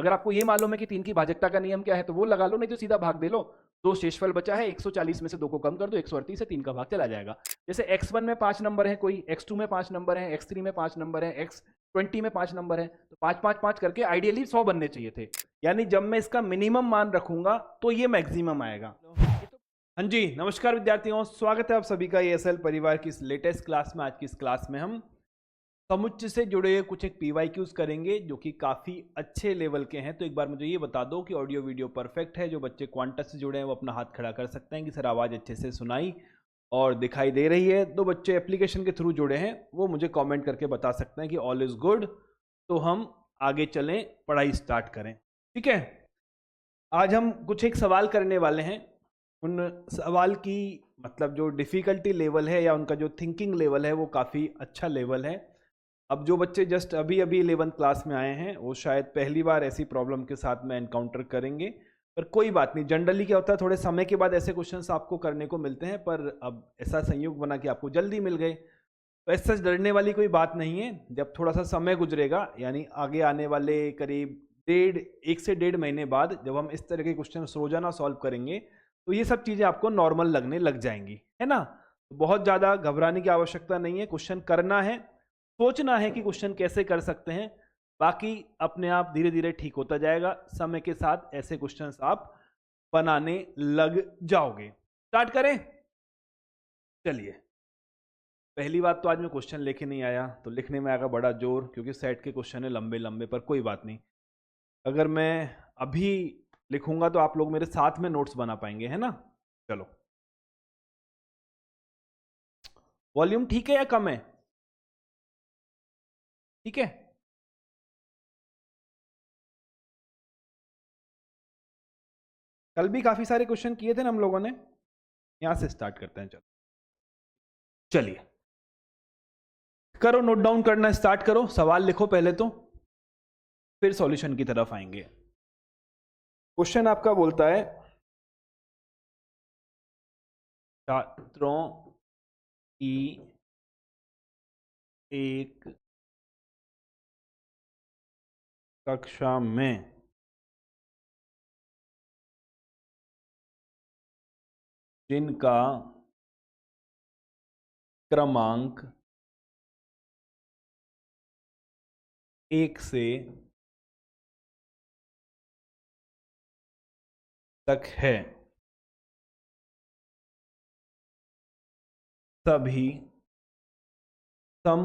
अगर आपको ये मालूम है कि 3 की भाजकता का नियम क्या है तो वो लगा लो, नहीं तो सीधा भाग दे लो। 2 शेषफल बचा है, 140 में से 2 को कम कर दो, 138 से 3 का भाग चला जाएगा। जैसे x1 में 5 नंबर है कोई, x2 में 5 नंबर है, x3 में 5 नंबर है, x20 में 5 नंबर है, तो 5 5 5 करके आइडियली 100 बनने चाहिए थे। यानी जब मैं इसका मिनिमम मान रखूंगा तो ये मैक्सिमम आएगा। हाँ जी, नमस्कार विद्यार्थियों, स्वागत है आप सभी का ESL परिवार की इस लेटेस्ट क्लास में। आज की इस क्लास में हम समुच्चय से जुड़े हुए कुछ एक PYQs करेंगे जो कि काफ़ी अच्छे लेवल के हैं। तो एक बार मुझे ये बता दो कि ऑडियो वीडियो परफेक्ट है। जो बच्चे क्वांटस से जुड़े हैं वो अपना हाथ खड़ा कर सकते हैं कि सर आवाज़ अच्छे से सुनाई और दिखाई दे रही है। दो बच्चे एप्लीकेशन के थ्रू जुड़े हैं वो मुझे कॉमेंट करके बता सकते हैं कि ऑल इज़ गुड। तो हम आगे चलें, पढ़ाई स्टार्ट करें। ठीक है, आज हम कुछ एक सवाल करने वाले हैं। उन सवाल की मतलब जो डिफ़िकल्टी लेवल है या उनका जो थिंकिंग लेवल है वो काफ़ी अच्छा लेवल है। अब जो बच्चे जस्ट अभी अभी 11th क्लास में आए हैं वो शायद पहली बार ऐसी प्रॉब्लम के साथ में एनकाउंटर करेंगे, पर कोई बात नहीं। जनरली क्या होता है, थोड़े समय के बाद ऐसे क्वेश्चंस आपको करने को मिलते हैं, पर अब ऐसा संयोग बना कि आपको जल्दी मिल गए, तो ऐसा डरने वाली कोई बात नहीं है। जब थोड़ा सा समय गुजरेगा, यानी आगे आने वाले करीब 1 से 1.5 महीने बाद जब हम इस तरह के क्वेश्चन रोजाना सॉल्व करेंगे तो ये सब चीज़ें आपको नॉर्मल लगने लग जाएंगी, है ना। तो बहुत ज़्यादा घबराने की आवश्यकता नहीं है। क्वेश्चन करना है, सोचना है कि क्वेश्चन कैसे कर सकते हैं, बाकी अपने आप धीरे धीरे ठीक होता जाएगा। समय के साथ ऐसे क्वेश्चंस आप बनाने लग जाओगे। स्टार्ट करें, चलिए। पहली बात तो आज मैं क्वेश्चन लेके नहीं आया, तो लिखने में आएगा बड़ा जोर, क्योंकि सेट के क्वेश्चन है लंबे लंबे, पर कोई बात नहीं। अगर मैं अभी लिखूंगा तो आप लोग मेरे साथ में नोट्स बना पाएंगे, है ना। चलो, वॉल्यूम ठीक है या कम है? ठीक है, कल भी काफी सारे क्वेश्चन किए थे ना हम लोगों ने। यहां से स्टार्ट करते हैं। चलो, चलिए करो, नोट डाउन करना स्टार्ट करो। सवाल लिखो पहले तो, फिर सॉल्यूशन की तरफ आएंगे। क्वेश्चन आपका बोलता है, छात्रों की एक कक्षा में जिनका क्रमांक 1 से तक है, सभी सम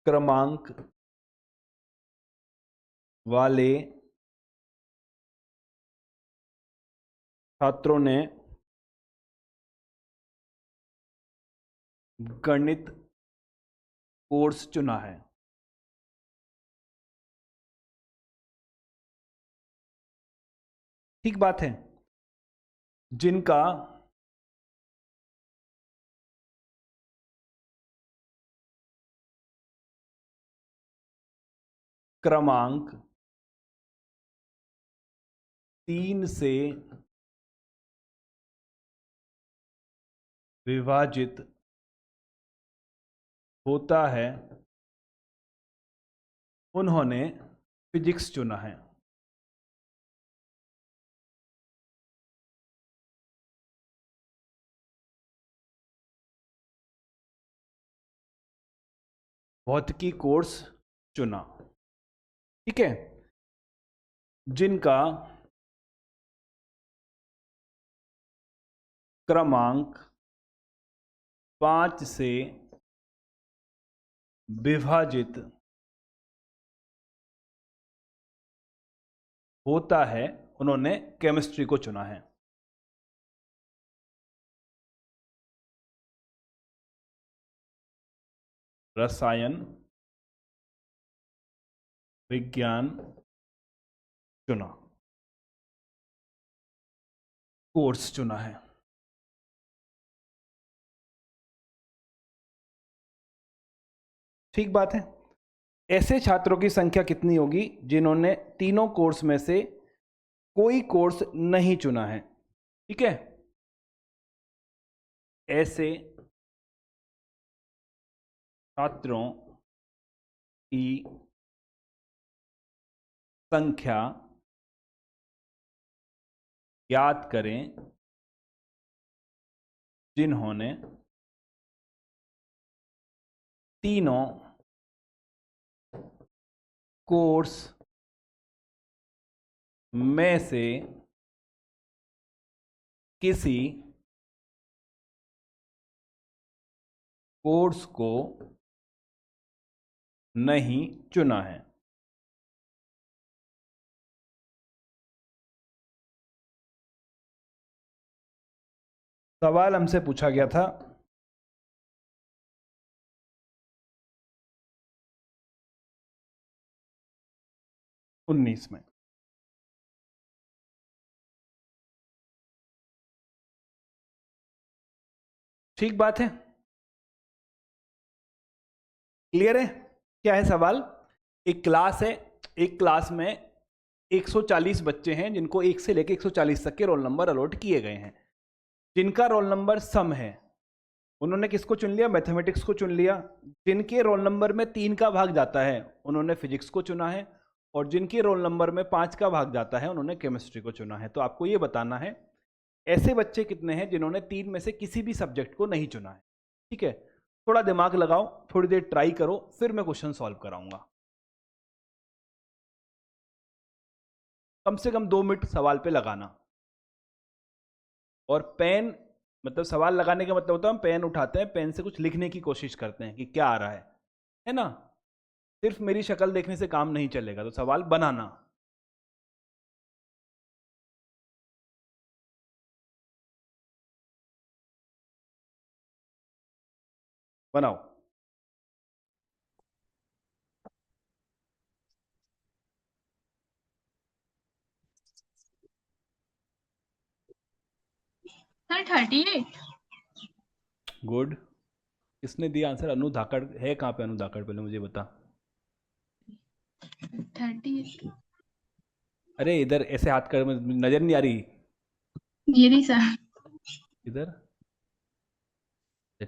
क्रमांक वाले छात्रों ने गणित कोर्स चुना है। ठीक बात है। जिनका क्रमांक 3 से विभाजित होता है, उन्होंने फिजिक्स चुना है। भौतिकी कोर्स चुना। ठीक है, जिनका क्रमांक 5 से विभाजित होता है, उन्होंने केमिस्ट्री को चुना है। रसायन विज्ञान चुना, कोर्स चुना है। ठीक बात है। ऐसे छात्रों की संख्या कितनी होगी जिन्होंने तीनों कोर्स में से कोई कोर्स नहीं चुना है? ठीक है, ऐसे छात्रों की संख्या ज्ञात करें जिन्होंने तीनों कोर्स में से किसी कोर्स को नहीं चुना है। सवाल हमसे पूछा गया था 19 में। ठीक बात है, क्लियर है? क्या है सवाल? एक क्लास है, एक क्लास में 140 बच्चे हैं जिनको 1 से लेकर 140 तक के रोल नंबर अलॉट किए गए हैं। जिनका रोल नंबर सम है, उन्होंने किसको चुन लिया? मैथमेटिक्स को चुन लिया। जिनके रोल नंबर में 3 का भाग जाता है उन्होंने फिजिक्स को चुना है, और जिनके रोल नंबर में 5 का भाग जाता है उन्होंने केमिस्ट्री को चुना है। तो आपको ये बताना है ऐसे बच्चे कितने हैं जिन्होंने 3 में से किसी भी सब्जेक्ट को नहीं चुना है। ठीक है, थोड़ा दिमाग लगाओ, थोड़ी देर ट्राई करो, फिर मैं क्वेश्चन सॉल्व कराऊंगा। कम से कम 2 मिनट सवाल पे लगाना। और पेन, मतलब सवाल लगाने का मतलब होता है हम पेन उठाते हैं, पेन से कुछ लिखने की कोशिश करते हैं कि क्या आ रहा है ना? सिर्फ मेरी शक्ल देखने से काम नहीं चलेगा, तो सवाल बनाना। बनाओ। सर 38। गुड। किसने दिया आंसर? अनु धाकड़ है कहाँ पे? अनु धाकड़ पहले मुझे बता। 38 अरे इधर ऐसे हाथ कर, नजर नहीं आ रही ये नहीं सर। इधर।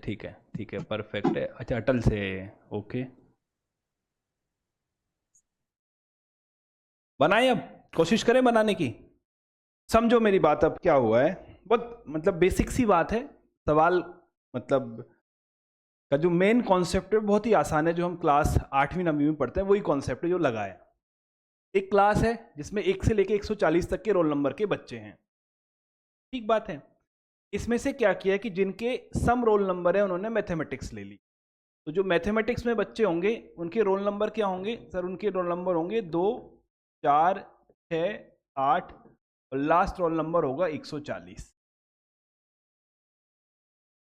ठीक है, ठीक है, परफेक्ट है। अच्छा, अटल से, ओके। बनाए, अब कोशिश करें बनाने की। समझो मेरी बात, अब क्या हुआ है, बहुत मतलब बेसिक सी बात है। सवाल मतलब का जो मेन कॉन्सेप्ट है बहुत ही आसान है, जो हम क्लास 8वीं 9वीं में पढ़ते हैं वही कॉन्सेप्ट है जो लगाया। एक क्लास है जिसमें 1 से लेकर 140 तक के रोल नंबर के बच्चे हैं। ठीक बात है। इसमें से क्या किया कि जिनके सम रोल नंबर है उन्होंने मैथमेटिक्स ले ली। तो जो मैथमेटिक्स में बच्चे होंगे उनके रोल नंबर क्या होंगे सर? उनके रोल नंबर होंगे 2, 4, 6, 8 और लास्ट रोल नंबर होगा 140।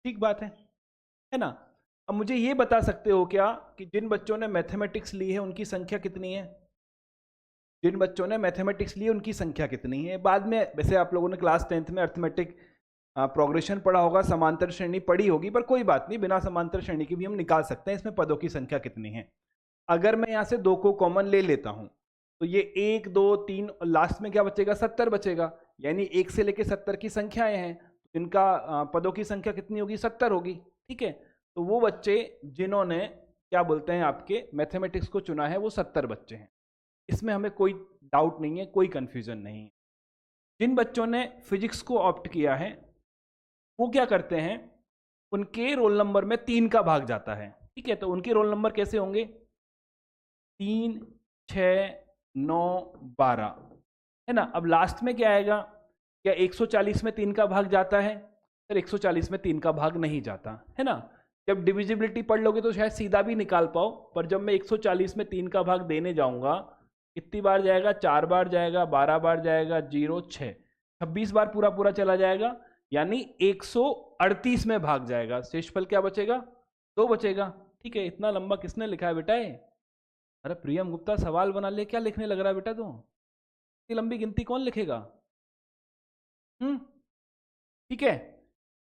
ठीक बात है ना? अब मुझे ये बता सकते हो क्या कि जिन बच्चों ने मैथमेटिक्स ली है उनकी संख्या कितनी है? जिन बच्चों ने मैथमेटिक्स ली उनकी संख्या कितनी है? बाद में वैसे आप लोगों ने क्लास 10th में अर्थमेटिक प्रोग्रेशन पढ़ा होगा, समांतर श्रेणी पढ़ी होगी, पर कोई बात नहीं, बिना समांतर श्रेणी की भी हम निकाल सकते हैं इसमें पदों की संख्या कितनी है। अगर मैं यहाँ से 2 को कॉमन ले लेता हूँ तो ये 1, 2, 3 और लास्ट में क्या बचेगा? 70 बचेगा। यानी 1 से लेकर 70 की संख्याएं हैं, इनका पदों की संख्या कितनी होगी? 70 होगी। ठीक है, तो वो बच्चे जिन्होंने क्या बोलते हैं आपके मैथमेटिक्स को चुना है वो 70 बच्चे हैं। इसमें हमें कोई डाउट नहीं है, कोई कंफ्यूजन नहीं है। जिन बच्चों ने फिजिक्स को ऑप्ट किया है वो क्या करते हैं, उनके रोल नंबर में 3 का भाग जाता है। ठीक है, तो उनके रोल नंबर कैसे होंगे? 3, 6, 9, 12, है ना? अब लास्ट में क्या आएगा? क्या 140 में 3 का भाग जाता है? सर 140 में 3 का भाग नहीं जाता, है ना? जब डिविजिबिलिटी पढ़ लोगे तो शायद सीधा भी निकाल पाओ, पर जब मैं 140 में 3 का भाग देने जाऊंगा, कितनी बार जाएगा? 4 बार जाएगा, 12 बार जाएगा, 0, 6, 26 बार पूरा पूरा चला जाएगा, यानी 138 में भाग जाएगा। शेषफल क्या बचेगा? 2 बचेगा। ठीक है, इतना लंबा किसने लिखा है बेटा ये? अरे प्रियम गुप्ता, सवाल बना ले, क्या लिखने लग रहा है बेटा तू? इतनी लंबी गिनती कौन लिखेगा? ठीक है,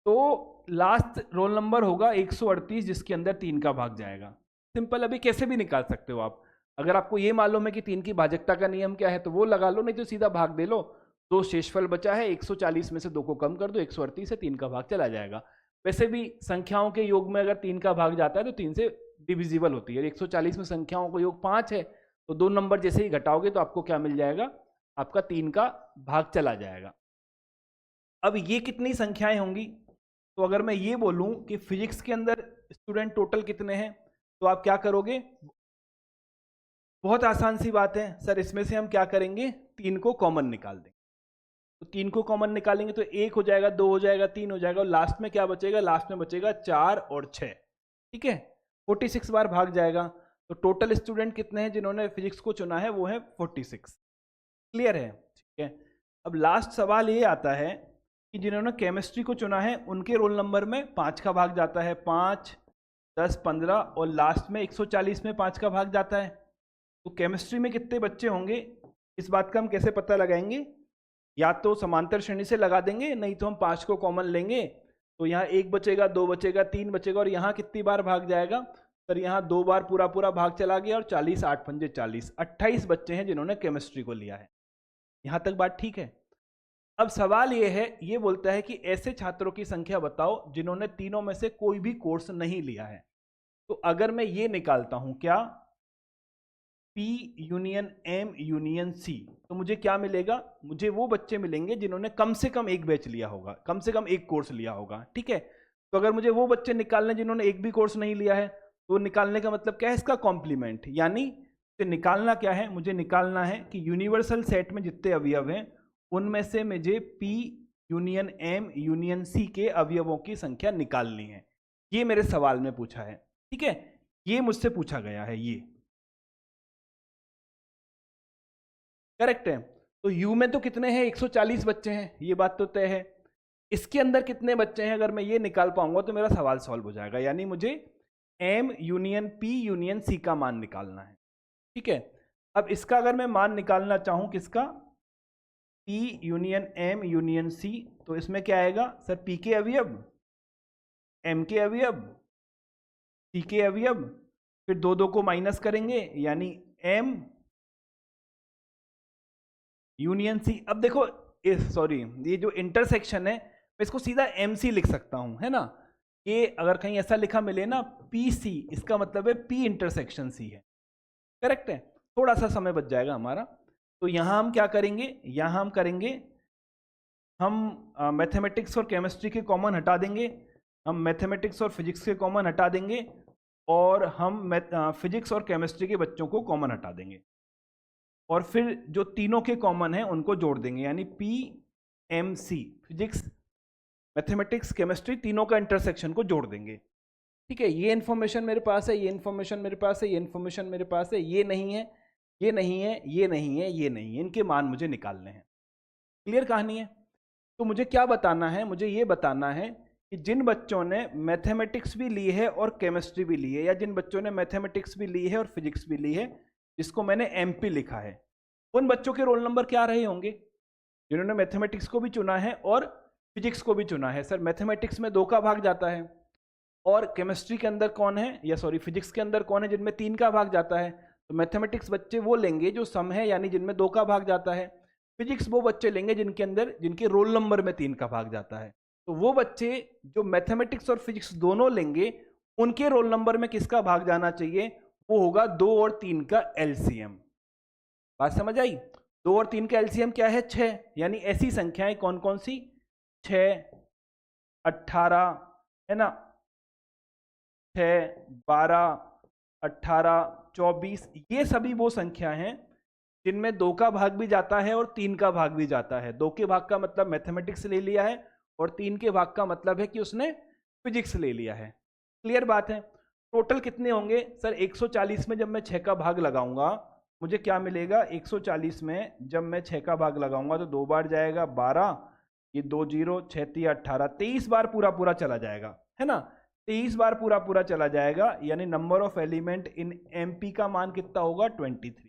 तो लास्ट रोल नंबर होगा 138 जिसके अंदर 3 का भाग जाएगा। सिंपल, अभी कैसे भी निकाल सकते हो आप। अगर आपको ये मालूम है कि 3 की भाजकता का नियम क्या है तो वो लगा लो, नहीं तो सीधा भाग दे लो। 2 शेषफल बचा है, 140 में से 2 को कम कर दो, 138 से 3 का भाग चला जाएगा। वैसे भी संख्याओं के योग में अगर 3 का भाग जाता है तो 3 से डिविजिबल होती है। 140 में संख्याओं का योग 5 है, तो 2 नंबर जैसे ही घटाओगे तो आपको क्या मिल जाएगा, आपका 3 का भाग चला जाएगा। अब ये कितनी संख्याएं होंगी, तो अगर मैं ये बोलूं कि फिजिक्स के अंदर स्टूडेंट टोटल कितने हैं, तो आप क्या करोगे, बहुत आसान सी बात है सर, इसमें से हम क्या करेंगे, 3 को कॉमन निकाल देंगे। तो 3 को कॉमन निकालेंगे तो 1 हो जाएगा, 2 हो जाएगा, 3 हो जाएगा, और लास्ट में क्या बचेगा, लास्ट में बचेगा 4 और 6। ठीक है, 46 बार भाग जाएगा। तो टोटल स्टूडेंट कितने हैं जिन्होंने फिजिक्स को चुना है, वो है 46। क्लियर है? ठीक है। अब लास्ट सवाल ये आता है कि जिन्होंने केमिस्ट्री को चुना है उनके रोल नंबर में 5 का भाग जाता है, 5, 10, 15, और लास्ट में 140 में 5 का भाग जाता है। तो केमिस्ट्री में कितने बच्चे होंगे, इस बात का हम कैसे पता लगाएंगे, या तो समांतर श्रेणी से लगा देंगे, नहीं तो हम 5 को कॉमन लेंगे, तो यहाँ 1 बचेगा, 2 बचेगा, 3 बचेगा, और यहाँ कितनी बार भाग जाएगा सर, यहाँ 2 बार पूरा पूरा भाग चला गया, और 40, 8 पंजे 40, 28 बच्चे हैं जिन्होंने केमिस्ट्री को लिया है। यहाँ तक बात ठीक है। अब सवाल ये है, ये बोलता है कि ऐसे छात्रों की संख्या बताओ जिन्होंने तीनों में से कोई भी कोर्स नहीं लिया है। तो अगर मैं ये निकालता हूं क्या, P union M union C, तो मुझे क्या मिलेगा, मुझे वो बच्चे मिलेंगे जिन्होंने कम से कम एक बैच लिया होगा, कम से कम एक कोर्स लिया होगा। ठीक है, तो अगर मुझे वो बच्चे निकालने जिन्होंने एक भी कोर्स नहीं लिया है, तो निकालने का मतलब क्या है, इसका कॉम्प्लीमेंट, यानी निकालना क्या है, मुझे निकालना है कि यूनिवर्सल सेट में जितने अवयव हैं उनमें से मुझे P union M union C के अवयवों की संख्या निकालनी है। ये मेरे सवाल में पूछा है। ठीक है, ये मुझसे पूछा गया है, ये करेक्ट है। तो U में तो कितने हैं, 140 बच्चे हैं, ये बात तो तय है। इसके अंदर कितने बच्चे हैं, अगर मैं ये निकाल पाऊंगा तो मेरा सवाल सॉल्व हो जाएगा, यानी मुझे M union P union C का मान निकालना है। ठीक है, अब इसका अगर मैं मान निकालना चाहूं, किसका, P union M union C, तो इसमें क्या आएगा सर, P के अवयव, M के अवयव, C के अवयव, फिर 2 को माइनस करेंगे, यानी M यूनियन C। अब देखो, सॉरी, ये जो इंटरसेक्शन है मैं इसको सीधा MC लिख सकता हूं, है ना। ये अगर कहीं ऐसा लिखा मिले ना PC, इसका मतलब है P इंटरसेक्शन C है, करेक्ट है। थोड़ा सा समय बच जाएगा हमारा, तो यहां हम क्या करेंगे, यहां हम करेंगे, हम मैथमेटिक्स और केमिस्ट्री के कॉमन हटा देंगे, हम मैथमेटिक्स और फिजिक्स के कॉमन हटा देंगे, और हम फिजिक्स और केमिस्ट्री के बच्चों को कॉमन हटा देंगे, और फिर जो तीनों के कॉमन हैं उनको जोड़ देंगे, यानी PMC, फिजिक्स मैथमेटिक्स केमिस्ट्री तीनों का इंटरसेक्शन को जोड़ देंगे। ठीक है, ये इन्फॉर्मेशन मेरे पास है, ये इन्फॉर्मेशन मेरे पास है, ये इन्फॉर्मेशन मेरे पास है, ये नहीं है, ये नहीं है, ये नहीं है, ये नहीं है, इनके मान मुझे निकालने हैं। क्लियर कहानी है? तो मुझे क्या बताना है, मुझे ये बताना है कि जिन बच्चों ने मैथमेटिक्स भी ली है और केमिस्ट्री भी ली है, या जिन बच्चों ने मैथमेटिक्स भी ली है और फिजिक्स भी ली है, जिसको मैंने MP लिखा है, उन बच्चों के रोल नंबर क्या रहे होंगे जिन्होंने मैथमेटिक्स को भी चुना है और फिजिक्स को भी चुना है। सर मैथमेटिक्स में 2 का भाग जाता है, और केमिस्ट्री के अंदर कौन है, या सॉरी फिजिक्स के अंदर कौन है जिनमें 3 का भाग जाता है, तो मैथमेटिक्स बच्चे वो लेंगे जो सम है, यानी जिनमें 2 का भाग जाता है। फिजिक्स वो बच्चे लेंगे जिनके अंदर, जिनके रोल नंबर में 3 का भाग जाता है। तो वो बच्चे जो मैथमेटिक्स और फिजिक्स दोनों लेंगे, उनके रोल नंबर में किसका भाग जाना चाहिए, वो होगा 2 और 3 का LCM। बात समझ आई? 2 और 3 का LCM क्या है, 6, यानी ऐसी संख्याएं कौन कौन सी, 6, 18, है ना, 6, 12, 18, 24, ये सभी वो संख्या हैं जिनमें 2 का भाग भी जाता है और 3 का भाग भी जाता है। 2 के भाग का मतलब मैथमेटिक्स ले लिया है, और 3 के भाग का मतलब है कि उसने फिजिक्स ले लिया है। क्लियर बात है? टोटल कितने होंगे सर, 140 में जब मैं 6 का भाग लगाऊंगा मुझे क्या मिलेगा, 140 में जब मैं 6 का भाग लगाऊंगा तो 2 बार जाएगा 12, ये 2 0, 6 3 18, 23 बार पूरा पूरा चला जाएगा, है ना, 23 बार पूरा पूरा चला जाएगा, यानी number of element in MP का मान कितना होगा, 23।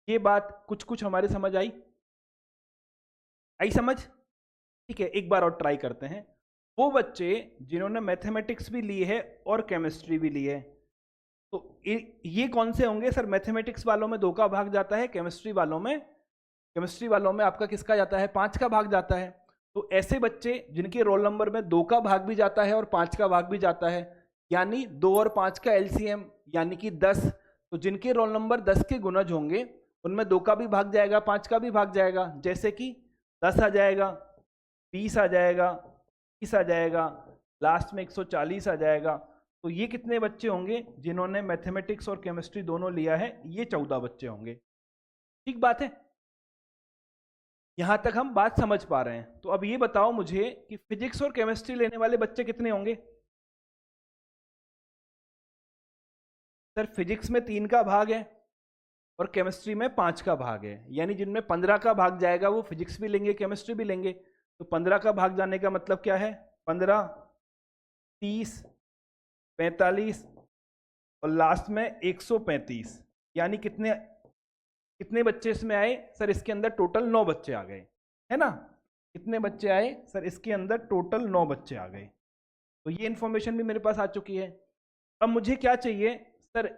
ये बात कुछ कुछ हमारे समझ आई? आई समझ? ठीक है, एक बार और ट्राई करते हैं। वो बच्चे जिन्होंने मैथमेटिक्स भी ली है और केमिस्ट्री भी ली है, तो ये कौन से होंगे सर, मैथमेटिक्स वालों में 2 का भाग जाता है, केमिस्ट्री वालों में आपका किसका जाता है, 5 का भाग जाता है। तो ऐसे बच्चे जिनके रोल नंबर में 2 का भाग भी जाता है और 5 का भाग भी जाता है, यानी 2 और 5 का एलसीएम यानी कि 10। तो जिनके रोल नंबर 10 के गुणज होंगे उनमें 2 का भी भाग जाएगा, 5 का भी भाग जाएगा, जैसे कि 10 आ जाएगा, 20 आ जाएगा, 30 आ जाएगा, लास्ट में 140 आ जाएगा। तो ये कितने बच्चे होंगे जिन्होंने मैथमेटिक्स और केमिस्ट्री दोनों लिया है? ये 14 बच्चे होंगे। ठीक बात है, यहां तक हम बात समझ पा रहे हैं। तो अब ये बताओ मुझे कि फिजिक्स और केमिस्ट्री लेने वाले बच्चे कितने होंगे? सर फिजिक्स में 3 का भाग है और केमिस्ट्री में 5 का भाग है, यानी जिनमें 15 का भाग जाएगा वो फिजिक्स भी लेंगे केमिस्ट्री भी लेंगे। तो 15 का भाग जाने का मतलब क्या है? 15, 30, 45 और लास्ट में 135, यानी कितने कितने बच्चे इसमें आए? सर इसके अंदर टोटल 9 बच्चे आ गए, है ना? कितने बच्चे आए? सर इसके अंदर टोटल 9 बच्चे आ गए। तो ये इंफॉर्मेशन भी मेरे पास आ चुकी है। अब मुझे क्या चाहिए? सर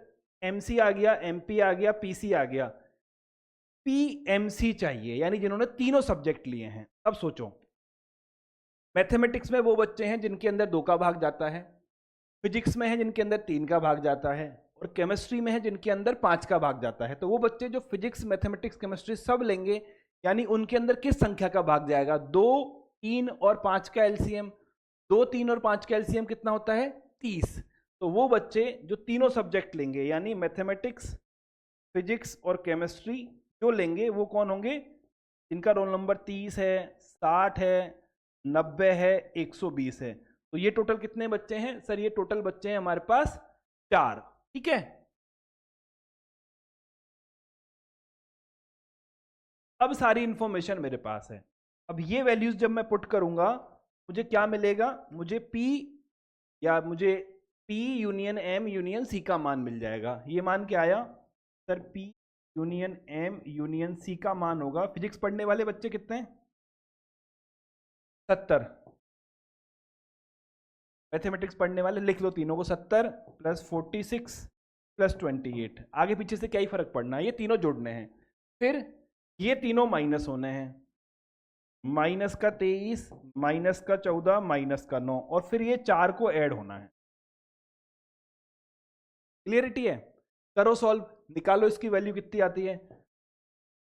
एमसी आ गया, एमपी आ गया, पीसी आ गया, पीएमसी चाहिए, यानी जिन्होंने तीनों सब्जेक्ट लिए हैं। अब सोचो, मैथमेटिक्स में वो बच्चे हैं जिनके अंदर 2 का भाग जाता है, फिजिक्स में है जिनके अंदर 3 का भाग जाता है, और केमिस्ट्री में है जिनके अंदर 5 का भाग जाता है। तो वो बच्चे जो फिजिक्स, मैथमेटिक्स, केमिस्ट्री सब लेंगे, यानी उनके अंदर किस संख्या का भाग जाएगा? 2, 3 और 5 का एलसीएम। 2, 3 और 5 का एलसीएम कितना होता है? 30। तो वो बच्चे जो तीनों सब्जेक्ट लेंगे, यानी मैथमेटिक्स, फिजिक्स और केमिस्ट्री जो लेंगे, वो कौन होंगे? जिनका रोल नंबर 30 है, 60 है, 90 है, 120 है। तो ये टोटल कितने बच्चे हैं? सर ये टोटल बच्चे हैं हमारे पास 4। ठीक है, अब सारी इंफॉर्मेशन मेरे पास है। अब ये वैल्यूज जब मैं पुट करूंगा मुझे क्या मिलेगा? मुझे P या मुझे P union M union C का मान मिल जाएगा। ये मान क्या आया? Sir P union M union C का मान होगा। फिजिक्स पढ़ने वाले बच्चे कितने हैं? 70। मैथमेटिक्स पढ़ने वाले लिख लो तीनों को, 70 + 46 + 28। आगे पीछे से क्या ही फर्क पड़ना है, ये तीनों जोड़ने हैं। फिर ये तीनों माइनस होने हैं, माइनस का 23, माइनस का 14, माइनस का 9, और फिर ये 4 को ऐड होना है। क्लियरिटी है? करो सॉल्व, निकालो इसकी वैल्यू कितनी आती है।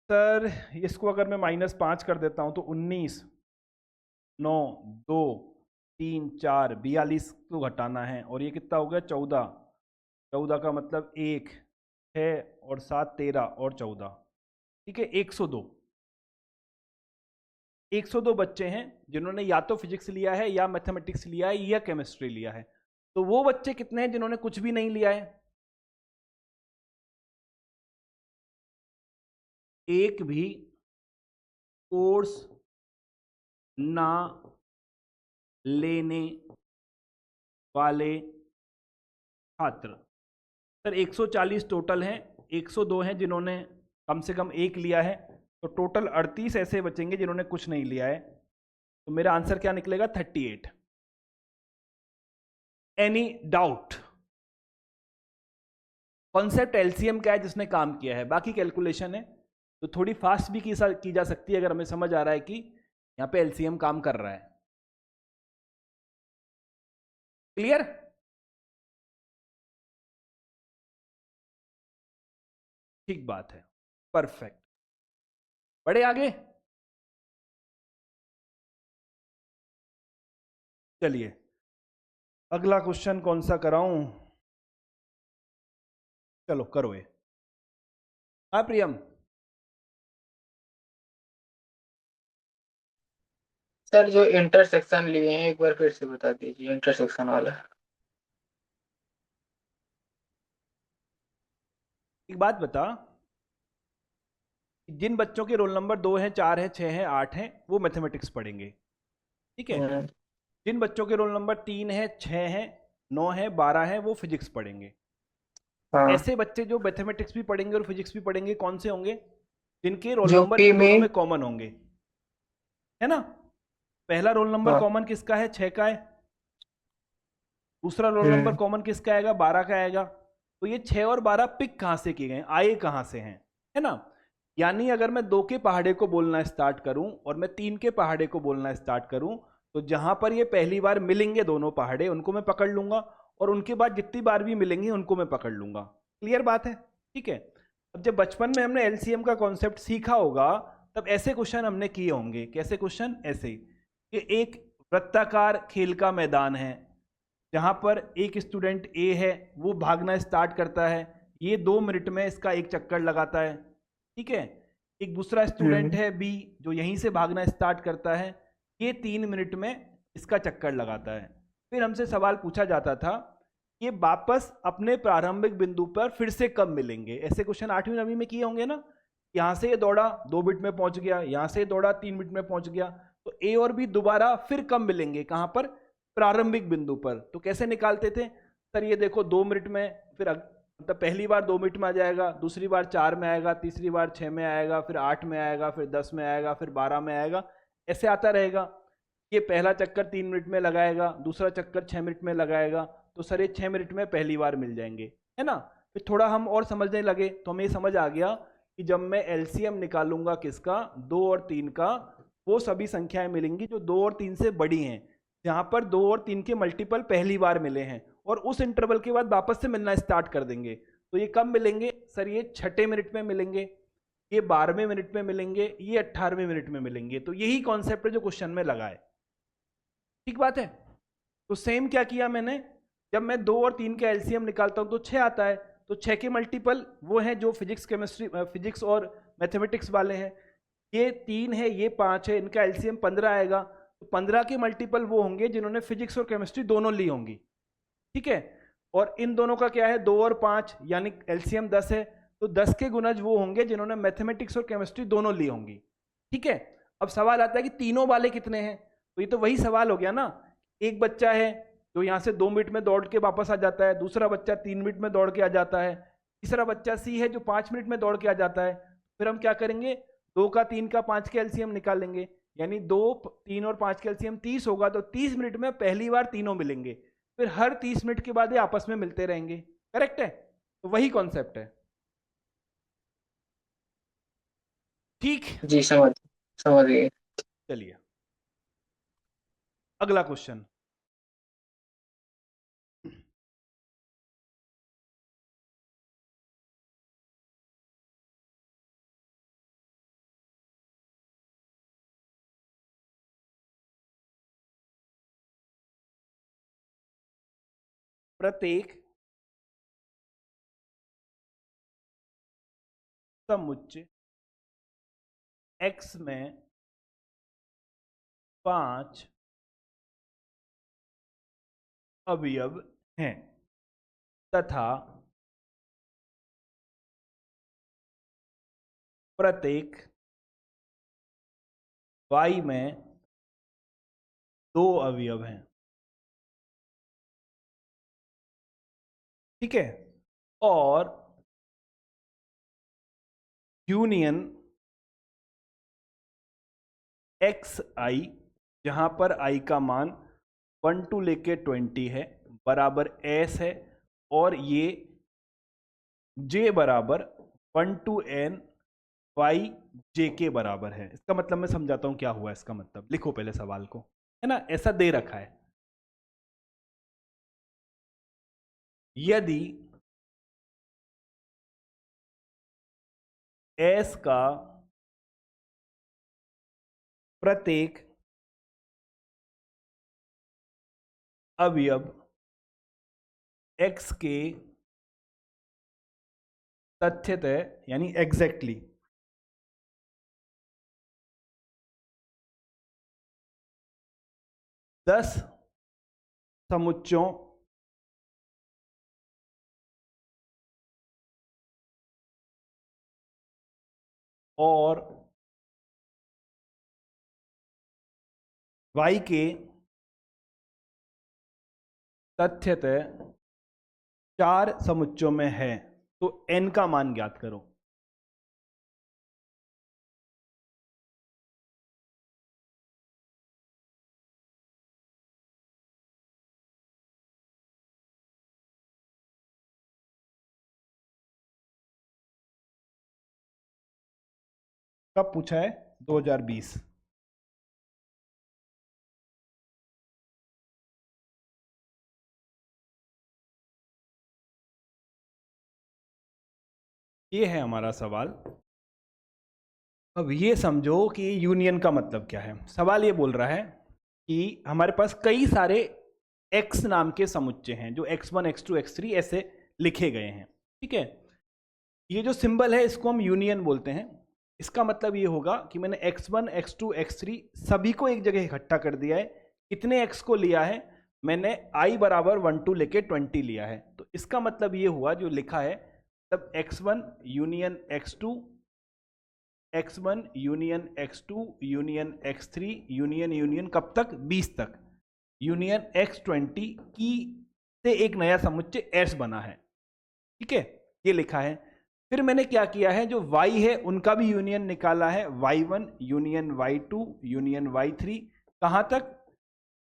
सर इसको अगर मैं -5 कर देता हूं तो 19, 9, 2, 3, 4, 42 को घटाना है, और ये कितना हो गया? 14। 14 का मतलब 1, 6 और 7 13 और 14, ठीक है, 102। 102 बच्चे हैं जिन्होंने या तो फिजिक्स लिया है, या मैथमेटिक्स लिया है, या केमिस्ट्री लिया है। तो वो बच्चे कितने हैं जिन्होंने कुछ भी नहीं लिया है? एक भी कोर्स ना लेने वाले छात्र। सर 140 टोटल हैं, 102 हैं जिन्होंने कम से कम एक लिया है, तो टोटल 38 ऐसे बचेंगे जिन्होंने कुछ नहीं लिया है। तो मेरा आंसर क्या निकलेगा? 38। Any doubt? कॉन्सेप्ट एलसीएम क्या है जिसने काम किया है, बाकी कैलकुलेशन है तो थोड़ी फास्ट भी की जा सकती है अगर हमें समझ आ रहा है कि यहां पे एलसीएम काम कर रहा है। क्लियर? ठीक बात है, परफेक्ट। बढ़े आगे, चलिए अगला क्वेश्चन कौन सा कराऊं? चलो करो ये। हाँ प्रियम। सर जो इंटरसेक्शन लिए हैं एक बार फिर से बता दीजिए, इंटरसेक्शन वाला। एक बात बता, जिन बच्चों के रोल नंबर 2 है, 4 है, 6 है, 8 है, वो मैथमेटिक्स पढ़ेंगे, ठीक है। जिन बच्चों के रोल नंबर 3 है, 6 है, 9 है, 12 है, वो फिजिक्स पढ़ेंगे। हाँ। ऐसे बच्चे जो मैथमेटिक्स भी पढ़ेंगे और फिजिक्स भी पढ़ेंगे कौन से होंगे? जिनके रोल जो नंबर पी इन दोनों में में कॉमन होंगे, है ना। पहला रोल नंबर हाँ। कॉमन किसका है? 6 का है। दूसरा रोल नंबर कॉमन किसका आएगा? 12 का आएगा। तो ये 6 और 12 पिक कहां से किए गए, आए कहां से हैं, है ना। यानी अगर मैं 2 के पहाड़े को बोलना स्टार्ट करूं और मैं 3 के पहाड़े को बोलना स्टार्ट करूं, तो जहां पर ये पहली बार मिलेंगे दोनों पहाड़े, उनको मैं पकड़ लूंगा, और उनके बाद जितनी बार भी मिलेंगी उनको मैं पकड़ लूंगा। क्लियर बात है? ठीक है। अब जब बचपन में हमने एलसीएम का कॉन्सेप्ट सीखा होगा तब ऐसे क्वेश्चन हमने किए होंगे। कैसे क्वेश्चन? ऐसे कि एक वृत्ताकार खेल का मैदान है जहां पर एक स्टूडेंट ए है, वो भागना स्टार्ट करता है, ये 2 मिनट में इसका एक चक्कर लगाता है। ठीक है। एक दूसरा स्टूडेंट है बी जो यहीं से भागना स्टार्ट करता है, ये 3 मिनट में इसका चक्कर लगाता है। फिर हमसे सवाल पूछा जाता था ये वापस अपने प्रारंभिक बिंदु पर फिर से कब मिलेंगे। ऐसे क्वेश्चन 8वीं 9वीं में किए होंगे ना। यहां से ये दौड़ा 2 मिनट में पहुंच गया, यहां से ये दौड़ा 3 मिनट में पहुंच गया, तो ए और बी दोबारा फिर कब मिलेंगे? कहां पर? प्रारंभिक बिंदु पर। तो कैसे निकालते थे सर? ये देखो 2 मिनट में, फिर मतलब पहली बार 2 मिनट में आ जाएगा, दूसरी बार 4 में आएगा, तीसरी बार 6 में आएगा, फिर 8 में आएगा, फिर 10 में आएगा, फिर 12 में आएगा, ऐसे आता रहेगा। ये पहला चक्कर 3 मिनट में लगाएगा, दूसरा चक्कर 6 मिनट में लगाएगा, तो सर ये 6 मिनट में पहली बार मिल जाएंगे, है ना। फिर थोड़ा हम और समझने लगे तो हमें समझ आ गया कि जब मैं एलसीएम निकालूंगा किसका? 2 और 3 का, वो सभी संख्याएं मिलेंगी जो 2 और 3 से बड़ी हैं, जहां पर 2 और 3 के मल्टीपल पहली बार मिले हैं, और उस इंटरवल के बाद वापस से मिलना स्टार्ट कर देंगे। तो ये कब मिलेंगे सर? ये 6ठे मिनट में मिलेंगे, ये 12वें मिनट में मिलेंगे, ये 18वें मिनट में मिलेंगे। तो यही कॉन्सेप्ट है जो क्वेश्चन में लगा है। ठीक बात है। तो सेम क्या किया मैंने, जब मैं 2 और 3 का एलसीएम निकालता हूं तो 6 आता है, तो 6 के मल्टीपल वो हैं जो फिजिक्स केमिस्ट्री फिजिक्स और मैथमेटिक्स वाले हैं। ये 3 है, ये 5 है, इनका एलसीएम 15 आएगा। तो 15 के मल्टीपल वो होंगे जिन्होंने फिजिक्स और केमिस्ट्री दोनों ली होंगी। ठीक है। और इन दोनों का क्या है? 2 और 5, यानी एलसीएम 10 है, तो 10 के गुणज वो होंगे जिन्होंने मैथमेटिक्स और केमिस्ट्री दोनों ली होंगी। ठीक है। अब सवाल आता है कि तीनों वाले कितने हैं? तो ये तो वही सवाल हो गया ना। एक बच्चा है जो यहाँ से 2 मिनट में दौड़ के वापस आ जाता है, दूसरा बच्चा 3 मिनट में दौड़ के आ जाता है, तीसरा बच्चा सी है जो 5 मिनट में दौड़ के आ जाता है। फिर हम क्या करेंगे? 2 का 3 का 5 के एलसीएम निकालेंगे, यानी 2 3 और 5 के एलसीएम 30 होगा, तो 30 मिनट में पहली बार तीनों मिलेंगे, फिर हर 30 मिनट के बाद ये आपस में मिलते रहेंगे। करेक्ट है? तो वही कॉन्सेप्ट है। ठीक। जी समझ समझ गए। चलिए अगला क्वेश्चन। प्रत्येक समुच्चय x में 5 अवयव हैं तथा प्रत्येक y में 2 अवयव हैं। ठीक है। और यूनियन एक्स आई, जहां पर आई का मान 1 to लेके 20 है, बराबर एस है, और ये जे बराबर 1 to n वाई जे के बराबर है। इसका मतलब मैं समझाता हूं क्या हुआ। इसका मतलब लिखो पहले सवाल को, है ना। ऐसा दे रखा है, यदि एस का प्रत्येक अवयव एक्स के तथ्यतः यानी एग्जैक्टली दस समुच्चयों और y के तथ्यतः 4 समुच्चयों में है, तो n का मान ज्ञात करो। कब पूछा है? 2020। ये है हमारा सवाल। अब ये समझो कि यूनियन का मतलब क्या है। सवाल ये बोल रहा है कि हमारे पास कई सारे x नाम के समुच्चय हैं जो x1 x2 x3 ऐसे लिखे गए हैं, ठीक है। ये जो सिंबल है इसको हम यूनियन बोलते हैं। इसका मतलब ये होगा कि मैंने x1 x2 x3 सभी को एक जगह इकट्ठा कर दिया है। कितने x को लिया है? मैंने i बराबर 1 2 लेके 20 लिया है। तो इसका मतलब ये हुआ जो लिखा है, तब x1 union x2, x1 union x2 union x3 union union कब तक? 20 तक। यूनियन x20 की से एक नया समुच्चय s बना है, ठीक है, ये लिखा है। फिर मैंने क्या किया है, जो y है उनका भी यूनियन निकाला है, y1 union y2 union y3। कहां तक?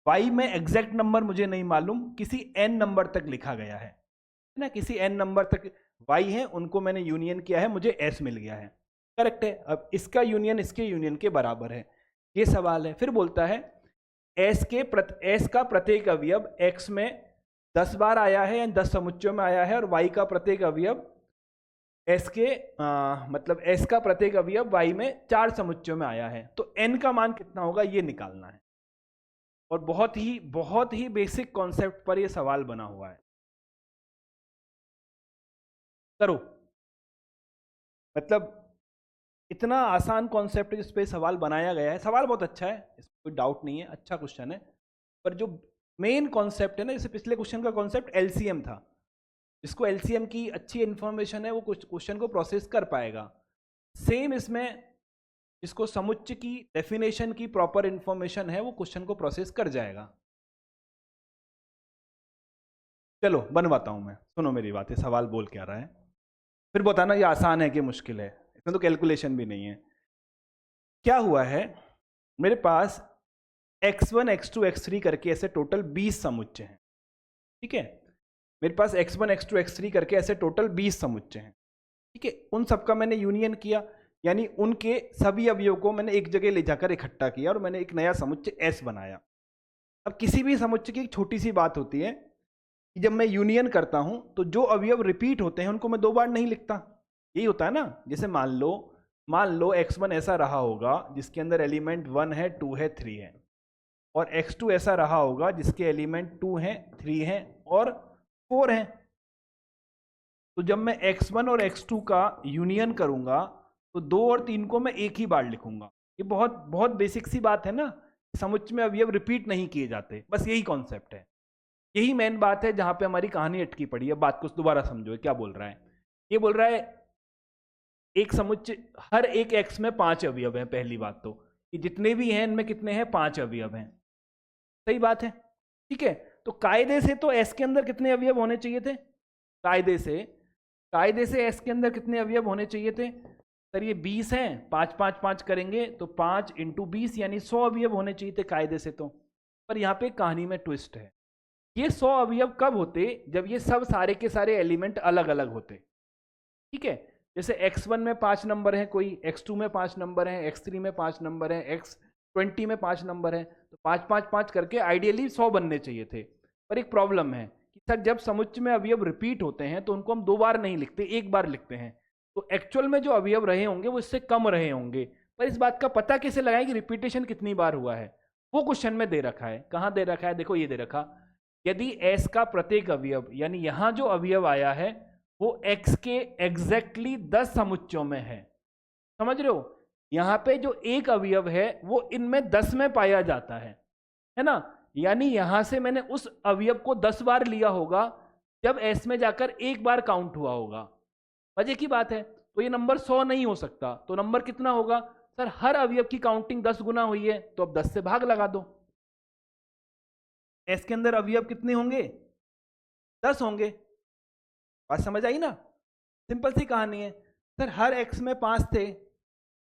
y में एग्जैक्ट नंबर मुझे नहीं मालूम, किसी n नंबर तक लिखा गया है ना, किसी n नंबर तक y है, उनको मैंने यूनियन किया है, मुझे s मिल गया है, करेक्ट है। अब इसका यूनियन इसके यूनियन के बराबर है, ये सवाल है। फिर बोलता है s का प्रत्येक अवयव x में 10 बार आया है, यानी 10 समुच्चयों में आया है, और y का प्रत्येक अवयव मतलब s का प्रत्येक अवयव y में 4 समुच्चयों में आया है। तो n का मान कितना होगा ये निकालना है। और बहुत ही बेसिक कॉन्सेप्ट पर ये सवाल बना हुआ है। करो, मतलब इतना आसान कॉन्सेप्ट जिस पे सवाल बनाया गया है। सवाल बहुत अच्छा है, इसमें कोई डाउट नहीं है, अच्छा क्वेश्चन है। पर जो मेन कॉन्सेप्ट है ना, जैसे पिछले क्वेश्चन का कॉन्सेप्ट एलसीएम था, जिसको एलसीएम की अच्छी इंफॉर्मेशन है वो कुछ क्वेश्चन को प्रोसेस कर पाएगा। सेम इसमें जिसको समुच्चय की डेफिनेशन की प्रॉपर इंफॉर्मेशन है वो क्वेश्चन को प्रोसेस कर जाएगा। चलो बनवाता हूं मैं, सुनो मेरी बातें, सवाल बोल क्या रहा है, फिर बताना ये आसान है कि मुश्किल है। इसमें तो कैलकुलेशन भी नहीं है। क्या हुआ है, मेरे पास x1 x2 x3 करके ऐसे टोटल 20 समुच्चय हैं, ठीक है। मेरे पास x1 x2 x3 करके ऐसे टोटल 20 समुच्चय हैं, ठीक है। उन सबका मैंने यूनियन किया, यानी उनके सभी अवयवों को मैंने एक जगह ले जाकर इकट्ठा किया और मैंने एक नया समुच्चय S बनाया। अब किसी भी समुच्चय की एक छोटी सी बात होती है कि जब मैं यूनियन करता हूं तो जो अवयव रिपीट होते हैं उनको मैं 2 बार नहीं लिखता। यही होता है ना, जैसे मान लो x1 ऐसा रहा होगा जिसके अंदर एलिमेंट 1 है, 2 है, 3 है, और x2 ऐसा रहा होगा जिसके एलिमेंट 2 हैं, 3 हैं और 4 हैं। तो जब मैं x1 और x2 का यूनियन करूंगा तो 2 और 3 को मैं एक ही बार लिखूंगा। ये बहुत बहुत बेसिक सी बात है ना, समुच्चय में अवयव रिपीट नहीं किए जाते, बस यही कॉन्सेप्ट है। यही मेन बात है जहां पे हमारी कहानी अटकी पड़ी है। बात को दोबारा समझो, क्या बोल रहा है। ये बोल रहा है एक समुच्चय, हर एक x में 5 अवयव हैं। पहली बात तो कि जितने भी हैं इनमें कितने हैं, 5 अवयव हैं, सही बात है, ठीक है। तो कायदे से तो s के अंदर कितने अवयव होने चाहिए थे, कायदे से s के अंदर कितने अवयव होने चाहिए थे। सर ये 20 हैं, 5 5 5 करेंगे तो 5 × 20 यानी 100 अवयव होने चाहिए थे कायदे से तो। पर यहाँ पे कहानी में ट्विस्ट है, ये 100 अवयव कब होते, जब ये सब सारे के सारे एलिमेंट अलग अलग होते, ठीक है। जैसे x1 में 5 नंबर हैं, कोई x2 में 5 नंबर हैं, x3 में 5 नंबर हैं, x20 में 5 नंबर हैं, तो 5 5 5 करके आइडियली 100 बनने चाहिए थे। पर एक प्रॉब्लम है कि सर जब समुच्चय में अवयव रिपीट होते हैं तो उनको हम 2 बार नहीं लिखते, 1 बार लिखते हैं। तो एक्चुअल में जो अवयव रहे होंगे वो इससे कम रहे होंगे। पर इस बात का पता कैसे लगाएं कि रिपीटेशन कितनी बार हुआ है, वो क्वेश्चन में दे रखा है। कहाँ दे रखा है, देखो ये दे रखा, यदि s का प्रत्येक अवयव, यानी यहां जो अवयव आया है वो x के एग्जैक्टली 10 समुच्चयों में है, समझ रहे हो। यहां पे जो एक अवयव है वो इनमें 10 में पाया जाता है ना। यानी यहां से मैंने उस अवयव को 10 बार लिया होगा जब s में जाकर एक बार काउंट हुआ होगा। मजे की बात है। तो ये नंबर 100 नहीं हो सकता, तो नंबर कितना होगा, सर हर अवयव की काउंटिंग 10 गुना हुई है, तो अब 10 से भाग लगा दो। s के अंदर अवयव कितने होंगे, 10 होंगे। बात समझ आई ना, सिंपल सी कहानी है। सर हर x में 5 थे,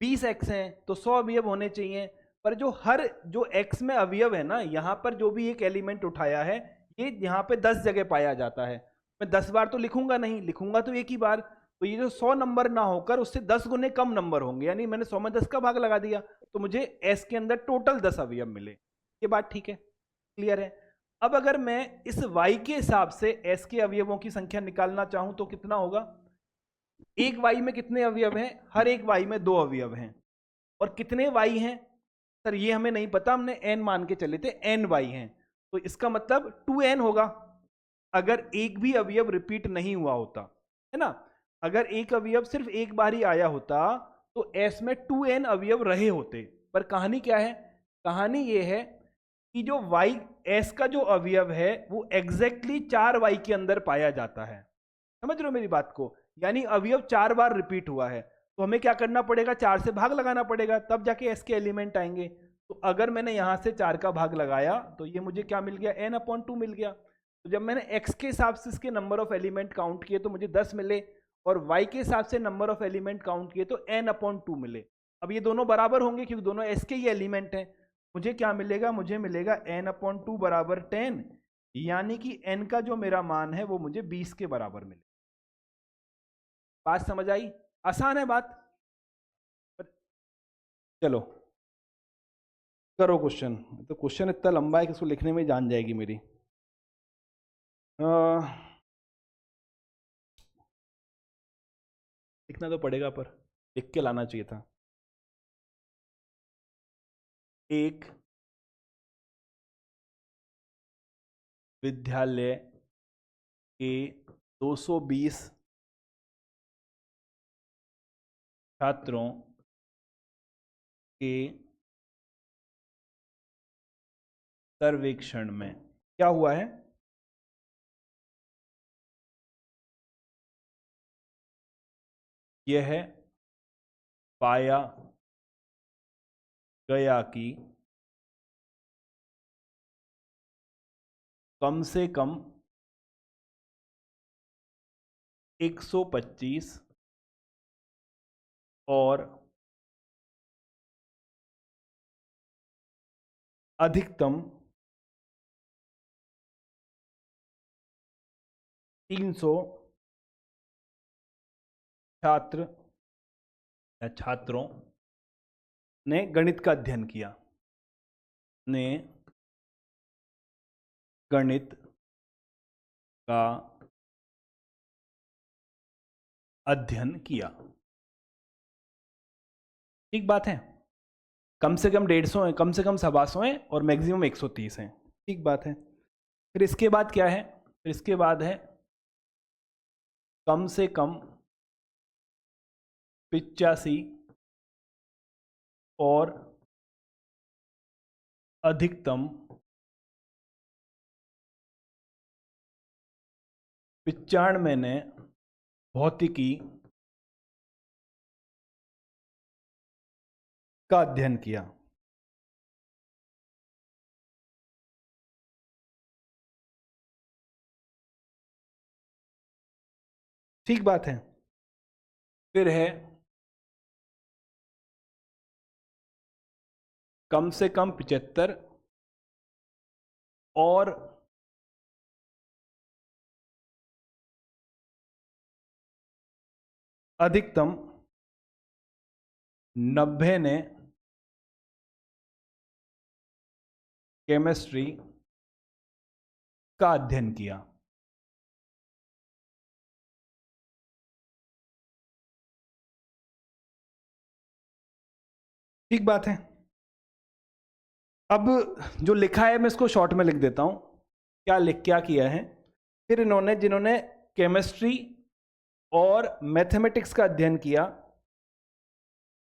20 x हैं, तो 100 अवयव होने चाहिए। पर जो x में अवयव है ना, यहां पर जो भी एक एलिमेंट उठाया है ये यहां पे 10 जगह पाया जाता है। मैं 10 बार तो लिखूंगा नहीं, लिखूंगा तो एक ही बार। तो ये जो 100 नंबर ना होकर उससे 10 गुने कम नंबर होंगे, यानी मैंने 100 में 10 का भाग लगा दिया, तो मुझे s के अंदर टोटल 10 अवयव मिले। ये बात ठीक है, क्लियर है। अब अगर मैं इस y के हिसाब से s के अवयवों की संख्या निकालना चाहूं तो कितना होगा, एक y में कितने अवयव हैं? हर एक y में 2 अवयव हैं। और कितने y हैं सर? ये हमें नहीं पता, हमने n मान के चले थे, n y हैं। तो इसका मतलब 2n होगा अगर एक भी अवयव रिपीट नहीं हुआ होता, है ना। अगर एक अवयव सिर्फ एक बार ही आया होता तो s में 2n अवयव रहे होते। पर कहानी क्या है? कहानी ये है कि जो y s का जो अवयव है वो एग्जैक्टली 4y के अंदर पाया जाता है। समझ रहे हो मेरी बात को? यानी अवयव 4 बार रिपीट हुआ है तो हमें क्या करना पड़ेगा? 4 से भाग लगाना पड़ेगा, तब जाके s के एलिमेंट आएंगे। तो अगर मैंने यहां से 4 का भाग लगाया तो ये मुझे क्या मिल गया? n/2 मिल गया। तो जब मैंने x के हिसाब से इसके नंबर ऑफ एलिमेंट काउंट किए तो मुझे 10 मिले, और y के हिसाब से नंबर ऑफ एलिमेंट काउंट किए तो n/2 मिले। अब ये दोनों बराबर होंगे क्योंकि दोनों s के ही एलिमेंट हैं। मुझे क्या मिलेगा? मुझे मिलेगा n/2 बराबर 10, यानी कि n का जो मेरा मान है वो मुझे 20 के बराबर मिले। बात समझ आई? आसान है बात। चलो करो क्वेश्चन। तो क्वेश्चन इतना लंबा है कि इसको लिखने में जान जाएगी मेरी। लिखना तो पड़ेगा पर लिख के लाना चाहिए था। एक विद्यालय के 220 छात्रों के सर्वेक्षण में क्या हुआ है? यह पाया गया कि कम से कम 125 और अधिकतम 300 छात्र या छात्रों ने गणित का अध्ययन किया। ने गणित का अध्ययन किया। ठीक बात है। कम से कम 150 है, कम से कम 125 है और मैक्सिमम 130 है। ठीक बात है। फिर इसके बाद क्या है? फिर इसके बाद है कम से कम 85 और अधिकतम 95 ने भौतिकी का अध्ययन किया। ठीक बात है। फिर है कम से कम 75 और अधिकतम 90 ने केमिस्ट्री का अध्ययन किया। ठीक बात है। अब जो लिखा है मैं इसको शॉर्ट में लिख देता हूं। क्या किया है? फिर इन्होंने जिन्होंने केमिस्ट्री और मैथमेटिक्स का अध्ययन किया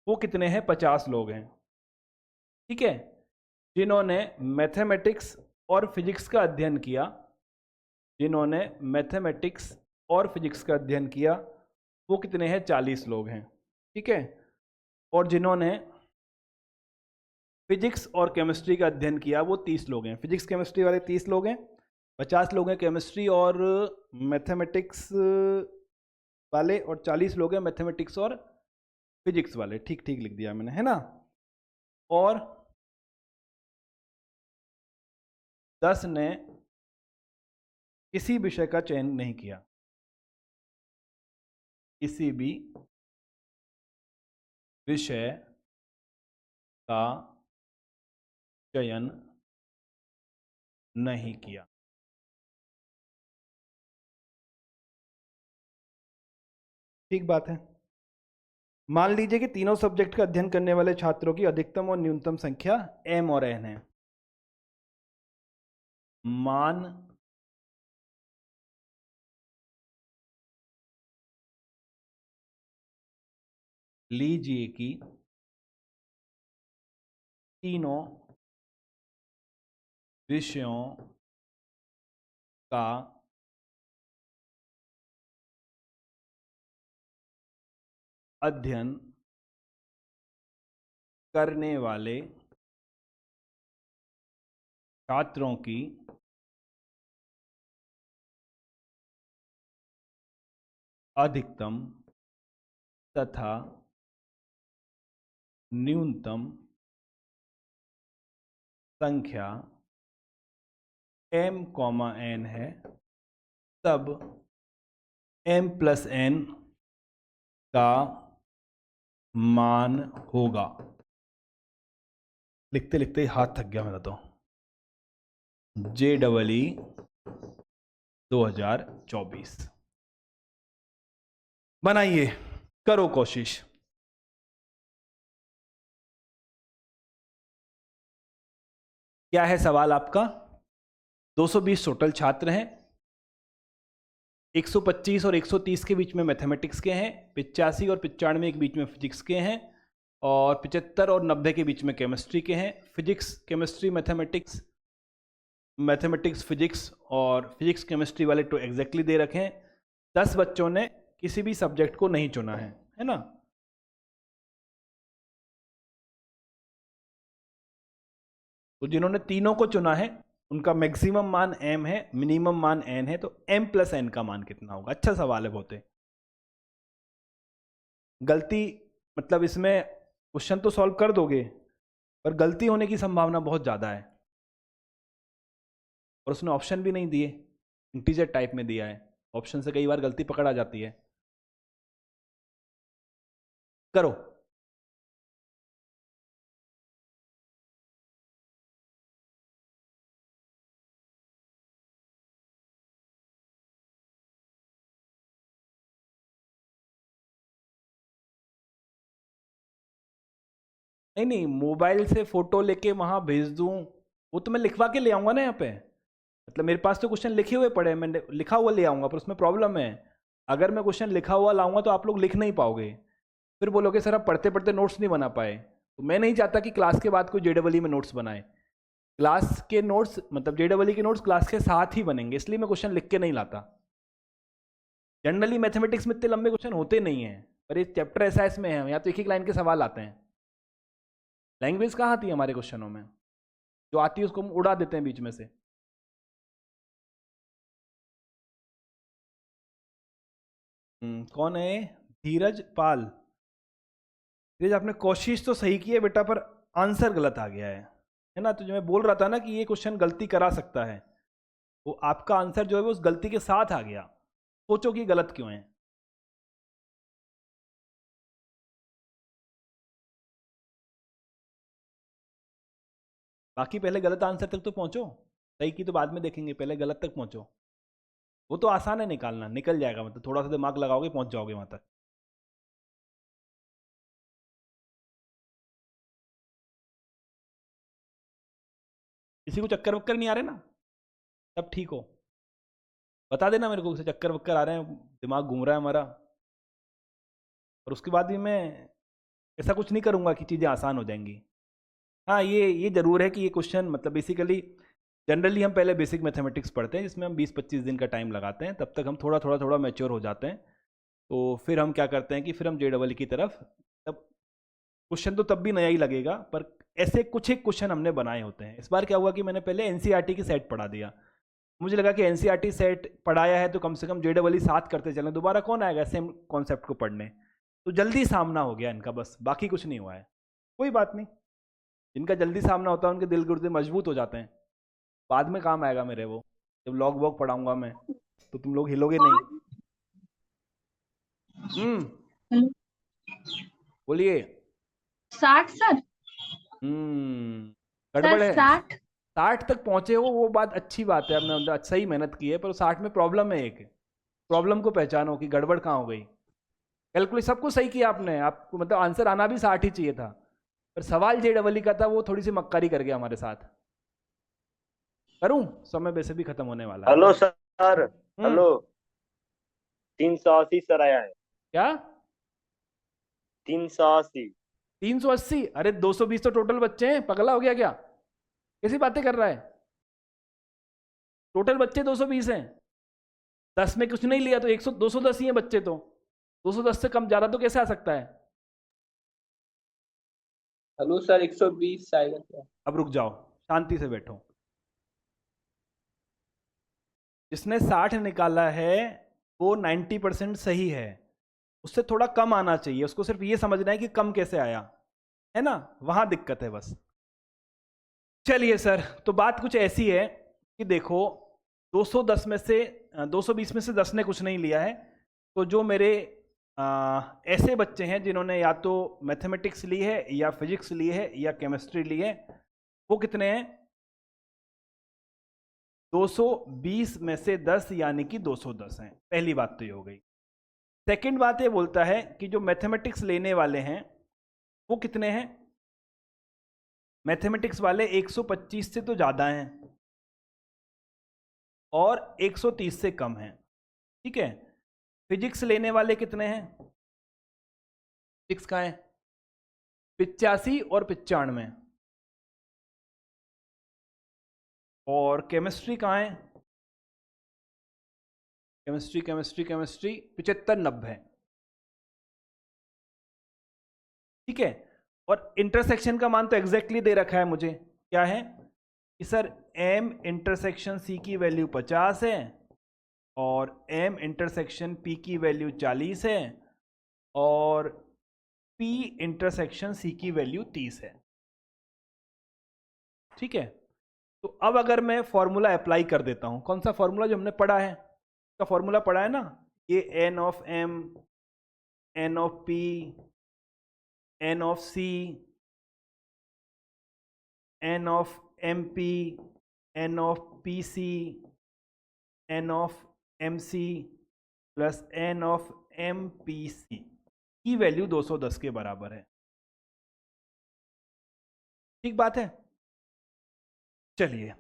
वो कितने हैं? 50 लोग हैं। ठीक है। जिन्होंने मैथमेटिक्स और फिजिक्स का अध्ययन किया, जिन्होंने मैथमेटिक्स और फिजिक्स का अध्ययन किया वो कितने हैं? 40 लोग हैं। ठीक है। और जिन्होंने फिजिक्स और केमिस्ट्री का अध्ययन किया वो 30 लोग हैं। फिजिक्स केमिस्ट्री वाले 30 लोग हैं, 50 लोग हैं केमिस्ट्री और मैथमेटिक्स वाले, और 40 लोग हैं मैथमेटिक्स और फिजिक्स वाले। ठीक ठीक लिख दिया मैंने, है ना। और 10 ने किसी विषय का चयन नहीं किया। किसी भी विषय का चयन नहीं किया। ठीक बात है। मान लीजिए कि तीनों सब्जेक्ट का अध्ययन करने वाले छात्रों की अधिकतम और न्यूनतम संख्या m और n है। मान लीजिए कि तीनों विषयों का अध्ययन करने वाले छात्रों की अधिकतम तथा न्यूनतम संख्या m, n है, तब m + n का मान होगा। लिखते लिखते ही हाथ थक गया मेरा तो। JEE 2024 बनाइए, करो कोशिश। क्या है सवाल आपका? 220 टोटल छात्र हैं, 125 और 130 के बीच में मैथमेटिक्स के हैं, 85 और 95 के बीच में फिजिक्स के हैं, और 75 और 90 के बीच में केमिस्ट्री के हैं। Physics, chemistry, mathematics, mathematics, physics और फिजिक्स केमिस्ट्री वाले तो एग्जैक्टली दे रखे हैं। 10 बच्चों ने किसी भी सब्जेक्ट को नहीं चुना है ना? तो जिन्होंने तीनों को चुना है उनका मैक्सिमम मान m है, मिनिमम मान n है, तो m + n का मान कितना होगा? अच्छा सवाल है बहुत। गलती मतलब इसमें क्वेश्चन तो सॉल्व कर दोगे पर गलती होने की संभावना बहुत ज़्यादा है, और उसने ऑप्शन भी नहीं दिए, इंटीजर टाइप में दिया है। ऑप्शन से कई बार गलती पकड़ आ जाती है। करो। नहीं नहीं, मोबाइल से फोटो लेके वहां भेज दूं वो तो मैं लिखवा के ले आऊंगा ना यहाँ पे। मतलब मेरे पास तो क्वेश्चन लिखे हुए पड़े हैं, मैंने लिखा हुआ ले आऊंगा, पर उसमें प्रॉब्लम है। अगर मैं क्वेश्चन लिखा हुआ लाऊंगा तो आप लोग लिख नहीं पाओगे, फिर बोलोगे सर आप पढ़ते पढ़ते नोट्स नहीं बना पाए। तो मैं नहीं चाहता कि क्लास के बाद कोई JEE में नोट्स बनाए। क्लास के नोट्स मतलब JEE के नोट्स क्लास के साथ ही बनेंगे, इसलिए मैं क्वेश्चन लिख के नहीं लाता। जनरली मैथमेटिक्स में इतने लंबे क्वेश्चन होते नहीं हैं, पर ये चैप्टर ऐसा इसमें है, यहाँ तो एक एक लाइन के सवाल आते हैं। लैंग्वेज कहाँ आती है हमारे क्वेश्चनों में? जो आती है उसको हम उड़ा देते हैं बीच में से। कौन है? धीरज पाल। धीरज, आपने कोशिश तो सही की है बेटा, पर आंसर गलत आ गया है ना? तो जो मैं बोल रहा था ना कि ये क्वेश्चन गलती करा सकता है, वो आपका आंसर जो है वो उस गलती के साथ आ गया। सोचो कि गलत क्यों है। बाकी पहले गलत आंसर तक तो पहुंचो, सही की तो बाद में देखेंगे, पहले गलत तक पहुंचो। वो तो आसान है निकालना, निकल जाएगा, मतलब थोड़ा सा दिमाग लगाओगे पहुंच जाओगे वहां तक। किसी को चक्कर वक्कर नहीं आ रहे ना? सब ठीक हो? बता देना मेरे को उसे चक्कर वक्कर आ रहे हैं, दिमाग घूम रहा है हमारा। और उसके बाद भी मैं ऐसा कुछ नहीं करूंगा कि चीज़ें आसान हो जाएंगी। हाँ, ये ज़रूर है कि ये क्वेश्चन मतलब बेसिकली जनरली हम पहले बेसिक मैथमेटिक्स पढ़ते हैं जिसमें हम 20-25 दिन का टाइम लगाते हैं, तब तक हम थोड़ा मैच्योर हो जाते हैं। तो फिर हम क्या करते हैं कि फिर हम JEE की तरफ, तब क्वेश्चन तो तब भी नया ही लगेगा, पर ऐसे कुछ एक क्वेश्चन हमने बनाए होते हैं। इस बार क्या हुआ कि मैंने पहले NCERT की सेट पढ़ा दिया। मुझे लगा कि NCERT सेट पढ़ाया है तो कम से कम JEE साथ करते चलें, दोबारा कौन आएगा सेम कॉन्सेप्ट को पढ़ने। तो जल्दी सामना हो गया इनका, बस बाकी कुछ नहीं हुआ है। कोई बात नहीं, जिनका जल्दी सामना होता है उनके दिल गुर्दे मजबूत हो जाते हैं, बाद में काम आएगा मेरे वो। जब लॉग वॉग पढ़ाऊंगा मैं तो तुम लोग हिलोगे नहीं। हेलो। बोलिए। 60 सर? गड़बड़ सर है। 60? 60 तक पहुंचे हो वो बात अच्छी बात है, आपने अच्छा ही मेहनत की है, पर 60 में प्रॉब्लम है। एक प्रॉब्लम को पहचानो कि गड़बड़ कहाँ हो गई। कैलकुलेशन सब कुछ सही किया आपने, आपको मतलब आंसर आना भी 60 ही चाहिए था, पर सवाल JEE का था, वो थोड़ी सी मक्कारी कर गया हमारे साथ। करूं? समय वैसे भी खत्म होने वाला है। Hello sir. Hmm, hello. 380 sir आया है। क्या 380। 380? अरे 220 तो टोटल बच्चे हैं, पगला हो गया क्या? कैसी बातें कर रहा है? टोटल बच्चे 220 हैं, 10 में कुछ नहीं लिया तो 100 210 ही हैं बच्चे, तो 210 से कम ज्यादा तो कैसे आ सकता है? हेलो सर 120 आएगा क्या? अब रुक जाओ, शांति से बैठो। जिसने 60 निकाला है वो 90% सही है, उससे थोड़ा कम आना चाहिए, उसको सिर्फ ये समझना है कि कम कैसे आया, है ना, वहां दिक्कत है बस। चलिए सर, तो बात कुछ ऐसी है कि देखो 210 में से 220 में से 10 ने कुछ नहीं लिया है, तो जो मेरे ऐसे बच्चे हैं जिन्होंने या तो मैथमेटिक्स ली है या फिजिक्स ली है या केमिस्ट्री ली है, वो कितने हैं? 220 में से 10 यानी कि 210 हैं। पहली बात तो ये हो गई। सेकंड बात ये बोलता है कि जो मैथमेटिक्स लेने वाले हैं वो कितने हैं? मैथमेटिक्स वाले 125 से तो ज़्यादा हैं और 130 से कम हैं, ठीक है। फिजिक्स लेने वाले कितने हैं? फिजिक्स का है 85 और 95, और केमिस्ट्री कहाँ है? केमिस्ट्री 75 90, ठीक है। और इंटरसेक्शन का मान तो एग्जैक्टली दे रखा है मुझे, क्या है कि सर m इंटरसेक्शन c की वैल्यू 50 है और m इंटरसेक्शन p की वैल्यू 40 है और p इंटरसेक्शन c की वैल्यू 30 है, ठीक है। तो अब अगर मैं फॉर्मूला अप्लाई कर देता हूं, कौन सा फॉर्मूला जो हमने पढ़ा है, का फॉर्मूला पढ़ा है ना, ये n of m, n of p, n of c, n of mp, n of pc, n of mc plus n of mpc की वैल्यू 210 के बराबर है, ठीक बात है। चलिए,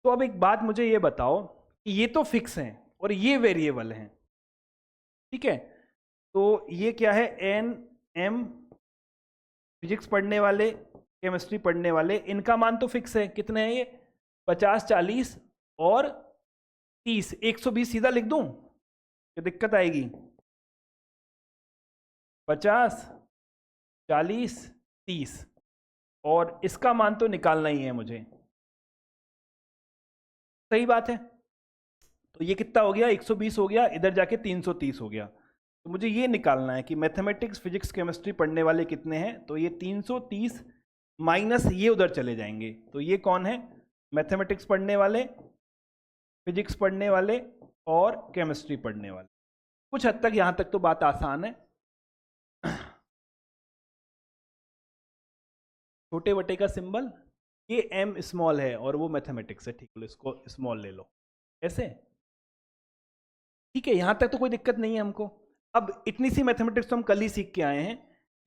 तो अब एक बात मुझे ये बताओ कि ये तो फिक्स हैं और ये वेरिएबल हैं, ठीक है। तो ये क्या है, n m, फिजिक्स पढ़ने वाले केमिस्ट्री पढ़ने वाले, इनका मान तो फिक्स है, कितने हैं ये? 50 40 और 30। 120 सीधा लिख दूं क्या दिक्कत आएगी? 50 40 30, और इसका मान तो निकालना ही है मुझे, सही बात है। तो ये कितना हो गया? 120 हो गया, इधर जाके 330 हो गया। तो मुझे ये निकालना है कि मैथमेटिक्स फिजिक्स केमिस्ट्री पढ़ने वाले कितने हैं, तो ये 330 माइनस ये उधर चले जाएंगे, तो ये कौन है? मैथमेटिक्स पढ़ने वाले, फिजिक्स पढ़ने वाले और केमिस्ट्री पढ़ने वाले। कुछ हद तक यहां तक तो बात आसान है। छोटे बटे का सिंबल, ये m स्मॉल है और वो मैथमेटिक्स है, ठीक है, इसको स्मॉल ले लो ऐसे, ठीक है। यहां तक तो कोई दिक्कत नहीं है हमको। अब इतनी सी मैथमेटिक्स तो हम कल ही सीख के आए हैं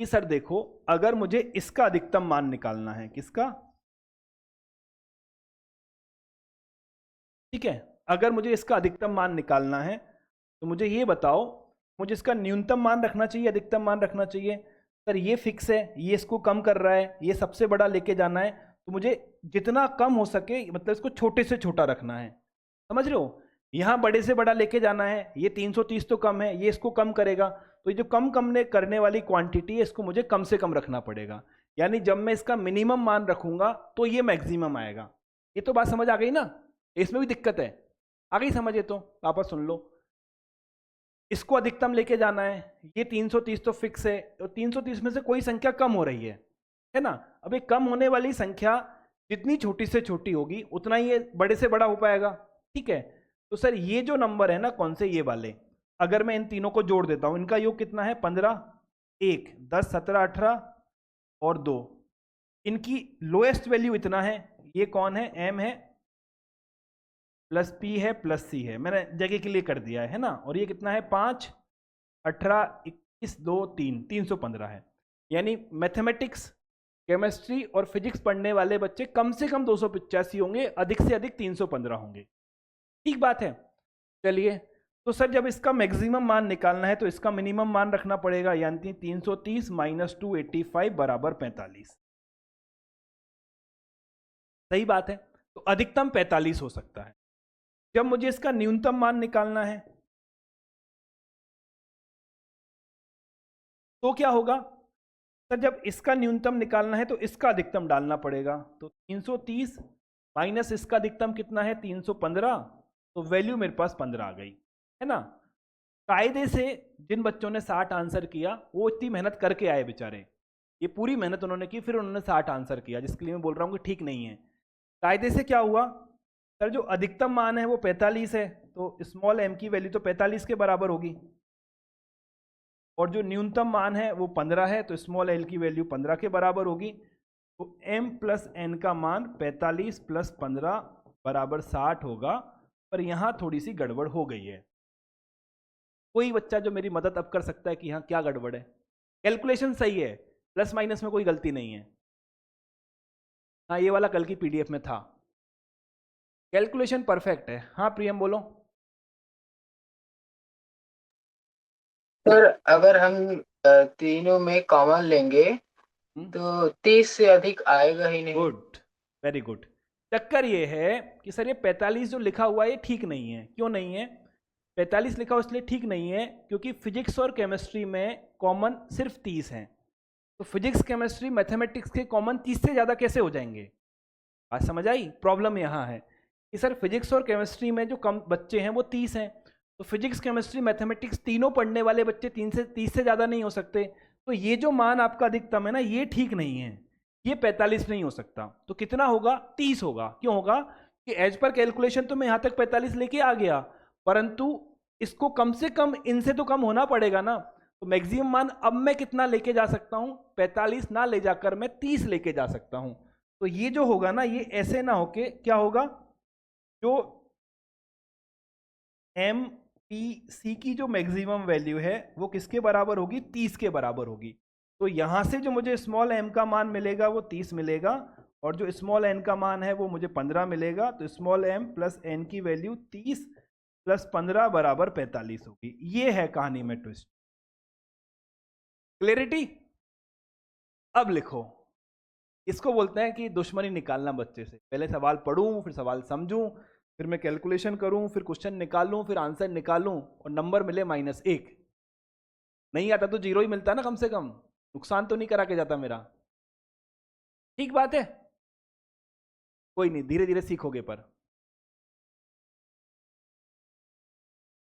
कि सर देखो, अगर मुझे इसका अधिकतम मान निकालना है, किसका? ठीक है, अगर मुझे इसका अधिकतम मान निकालना है तो मुझे ये बताओ, मुझे इसका न्यूनतम मान रखना चाहिए, अधिकतम मान रखना चाहिए? सर ये फिक्स है, ये इसको कम कर रहा है, ये सबसे बड़ा लेके जाना है, तो मुझे जितना कम हो सके, मतलब इसको छोटे से छोटा रखना है, समझ रहे हो। यहाँ बड़े से बड़ा लेके जाना है, ये 330 तो कम है, ये इसको कम करेगा, तो ये जो कम करने वाली क्वांटिटी है, इसको मुझे कम से कम रखना पड़ेगा। यानी जब मैं इसका मिनिमम मान रखूंगा तो ये मैक्सिमम आएगा। ये तो बात समझ आ गई ना? इसमें भी दिक्कत है, आ गई समझ? ये तो वापस सुन लो, इसको अधिकतम लेके जाना है, ये 330 तो फिक्स है, तो 330 में से कोई संख्या कम हो रही है ना। अब ये कम होने वाली संख्या जितनी छोटी से छोटी होगी उतना ही ये बड़े से बड़ा हो पाएगा, ठीक है। तो सर ये जो नंबर है ना, कौन से? ये वाले, अगर मैं इन तीनों को जोड़ देता हूं, इनका योग कितना है? 15, 1 10 17 18 और 2, इनकी लोएस्ट वैल्यू इतना है। ये कौन है? m है प्लस p है प्लस c है, मैंने जगह के लिए कर दिया है ना। और ये कितना है? 5 18 2 3 315 है। यानी मैथमेटिक्स, केमिस्ट्री और फिजिक्स पढ़ने वाले बच्चे कम से कम 285 होंगे, अधिक से अधिक 315 होंगे। ठीक बात है। चलिए, तो सर जब इसका मैक्सिमम मान निकालना है तो इसका मिनिमम मान रखना पड़ेगा, यानी 330 माइनस 285 बराबर 45। सही बात है। तो अधिकतम 45 हो सकता है। जब मुझे इसका न्यूनतम मान निकालना है तो क्या होगा सर? जब इसका न्यूनतम निकालना है तो इसका अधिकतम डालना पड़ेगा। तो 330 माइनस इसका अधिकतम कितना है? 315। तो वैल्यू मेरे पास 15 आ गई, है ना। कायदे से जिन बच्चों ने 60 आंसर किया वो इतनी मेहनत करके आए बेचारे, ये पूरी मेहनत उन्होंने की, फिर उन्होंने 60 आंसर किया, जिसके लिए मैं बोल रहा हूँ कि ठीक नहीं है। कायदे से क्या हुआ सर? जो अधिकतम मान है वो 45 है, तो स्मॉल m की वैल्यू तो 45 के बराबर होगी, और जो न्यूनतम मान है वो 15 है, तो स्मॉल l की वैल्यू 15 के बराबर होगी। तो m प्लस n का मान 45 प्लस 15 बराबर 60 होगा। पर यहाँ थोड़ी सी गड़बड़ हो गई है। कोई बच्चा जो मेरी मदद अब कर सकता है कि यहाँ क्या गड़बड़ है? कैलकुलेशन सही है, प्लस माइनस में कोई गलती नहीं है। हाँ, ये वाला कल की पीडीएफ में था, कैलकुलेशन परफेक्ट है। हाँ प्रियम बोलो। सर अगर हम तीनों में कॉमन लेंगे तो 30 से अधिक आएगा ही नहीं। Good, very good. चक्कर ये है कि सर ये 45 जो लिखा हुआ है ये ठीक नहीं है। क्यों नहीं है? 45 लिखा हुआ इसलिए ठीक नहीं है क्योंकि फिजिक्स और केमिस्ट्री में कॉमन सिर्फ 30 हैं। तो फिजिक्स, केमिस्ट्री, मैथमेटिक्स के कॉमन 30 से ज़्यादा कैसे हो जाएंगे? आज समझ आई? प्रॉब्लम यहाँ है कि सर फिजिक्स और केमिस्ट्री में जो कम बच्चे हैं वो 30 हैं, तो फिजिक्स, केमिस्ट्री, मैथमेटिक्स तीनों पढ़ने वाले बच्चे 30 से ज़्यादा नहीं हो सकते। तो ये जो मान आपका अधिकतम है ना, ये ठीक नहीं है, ये 45 नहीं हो सकता। तो कितना होगा? 30 होगा। क्यों होगा? कि एज पर कैलकुलेशन तो मैं यहाँ तक 45 लेके आ गया, परंतु इसको कम से कम इनसे तो कम होना पड़ेगा ना। तो मैक्सिमम मान अब मैं कितना लेके जा सकता हूँ? 45 ना ले जाकर मैं 30 लेके जा सकता हूँ। तो ये जो होगा ना, ये ऐसे ना होके क्या होगा, जो एम पी सी की जो मैक्सिमम वैल्यू है वो किसके बराबर होगी? 30 के बराबर होगी। तो यहां से जो मुझे स्मॉल m का मान मिलेगा वो 30 मिलेगा, और जो स्मॉल n का मान है वो मुझे 15 मिलेगा। तो स्मॉल m प्लस n की वैल्यू 30 प्लस 15 बराबर 45 होगी। ये है कहानी में ट्विस्ट। क्लियरिटी? अब लिखो, इसको बोलते हैं कि दुश्मनी निकालना बच्चे से। पहले सवाल पढ़ूं, फिर सवाल समझूं, फिर मैं कैलकुलेशन करूं, फिर क्वेश्चन निकालूं, फिर आंसर निकालूं, और नंबर मिले -1। नहीं आता तो 0 ही मिलता ना, कम से कम नुकसान तो नहीं करा के जाता मेरा। ठीक बात है? कोई नहीं, धीरे धीरे सीखोगे। पर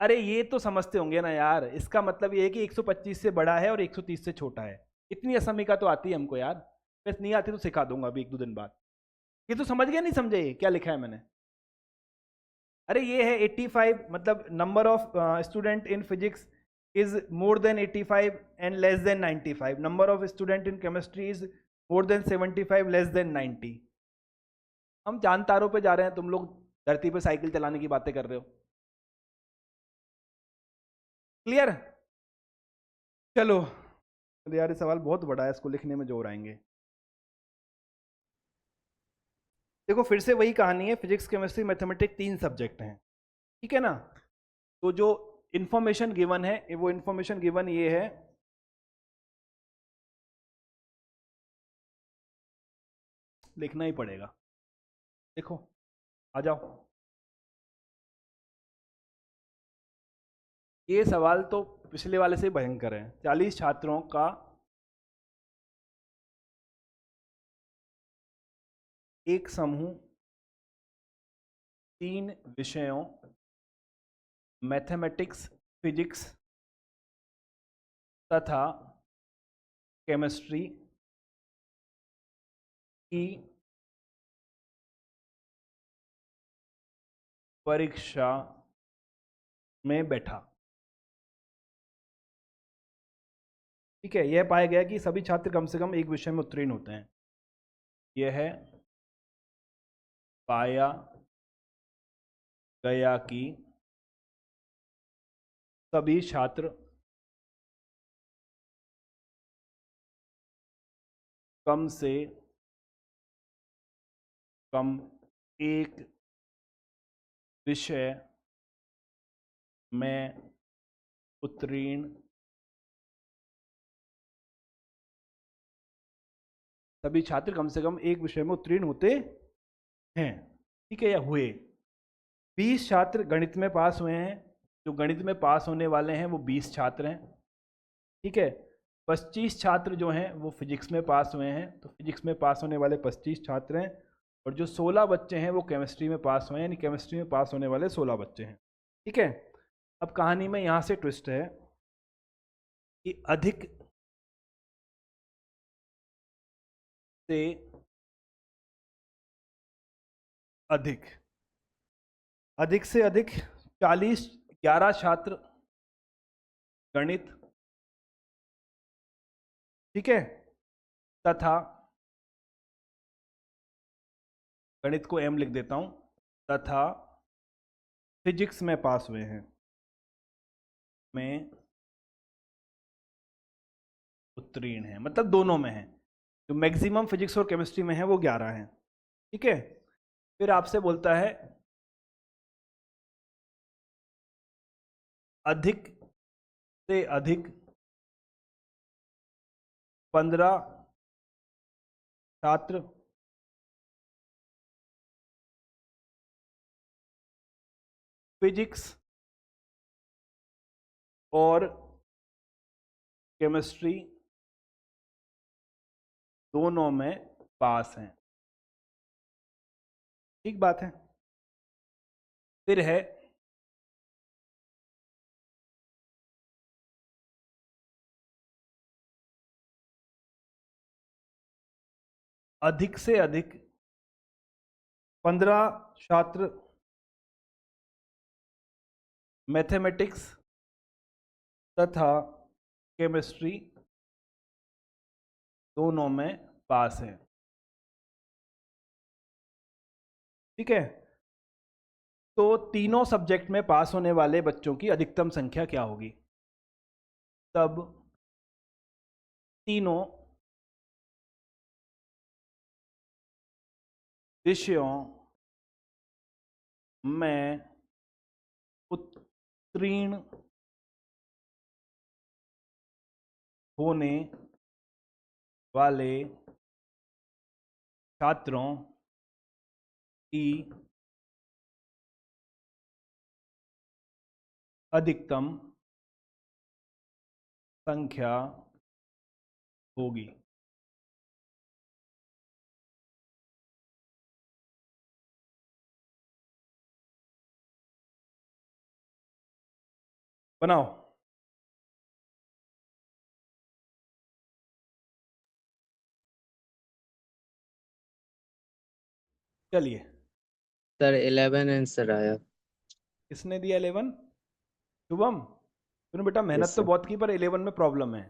अरे ये तो समझते होंगे ना यार, इसका मतलब ये है कि 125 से बड़ा है और 130 से छोटा है। इतनी असमिका तो आती है हमको यार, बस नहीं आती तो सिखा दूंगा अभी 1-2 दिन बाद। ये तो समझ गया? नहीं समझे क्या लिखा है मैंने? अरे ये है 85, मतलब number of student in physics is more than 85 and less than 95। Number of student in chemistry is more than 75 less than 90। हम चांद तारों पे जा रहे हैं, तुम लोग धरती पे साइकिल चलाने की बातें कर रहे हो। क्लियर? चलो यार, ये सवाल बहुत बड़ा है, इसको लिखने में जोर आएंगे। देखो फिर से वही कहानी है, फिजिक्स, केमिस्ट्री, मैथमेटिक्स 3 सब्जेक्ट हैं, ठीक है ना। तो जो इंफॉर्मेशन गिवन है वो इंफॉर्मेशन गिवन ये है, लिखना ही पड़ेगा। देखो, आ जाओ। ये सवाल तो पिछले वाले से भयंकर है। 40 छात्रों का एक समूह 3 विषयों मैथमेटिक्स, फिजिक्स तथा केमिस्ट्री की परीक्षा में बैठा। ठीक है, यह पाया गया कि सभी छात्र कम से कम एक विषय में उत्तीर्ण होते हैं। यह है पाया गया कि सभी छात्र कम से कम एक विषय में उत्तीर्ण सभी छात्र कम से कम एक विषय में उत्तीर्ण होते हैं, ठीक है, या हुए। 20 छात्र गणित में पास हुए हैं, जो गणित में पास होने वाले हैं वो 20 छात्र हैं, ठीक है। 25 छात्र जो हैं वो फिजिक्स में पास हुए हैं, तो फिजिक्स में पास होने वाले 25 छात्र हैं, और जो 16 बच्चे हैं वो केमिस्ट्री में पास हुए हैं, यानी केमिस्ट्री में पास होने वाले 16 बच्चे हैं, ठीक है। अब कहानी में यहाँ से ट्विस्ट है कि अधिक से अधिक 11 छात्र गणित, ठीक है, तथा गणित को एम लिख देता हूं, तथा फिजिक्स में पास हुए हैं, में उत्तीर्ण है, मतलब दोनों में है। जो मैक्सिमम फिजिक्स और केमिस्ट्री में है वो 11 हैं, ठीक है। फिर आपसे बोलता है अधिक से अधिक 15 छात्र फिजिक्स और केमिस्ट्री दोनों में पास हैं, ठीक बात है। फिर है अधिक से अधिक 15 छात्र मैथमेटिक्स तथा केमिस्ट्री दोनों में पास है, ठीक है। तो तीनों सब्जेक्ट में पास होने वाले बच्चों की अधिकतम संख्या क्या होगी? तब तीनों विषयों में उत्तीर्ण होने वाले छात्रों की अधिकतम संख्या होगी। बनाओ। चलिए, सर 11 आंसर आया। किसने दिया 11? शुभम, तूने बेटा मेहनत तो sir. बहुत की, पर 11 में प्रॉब्लम है।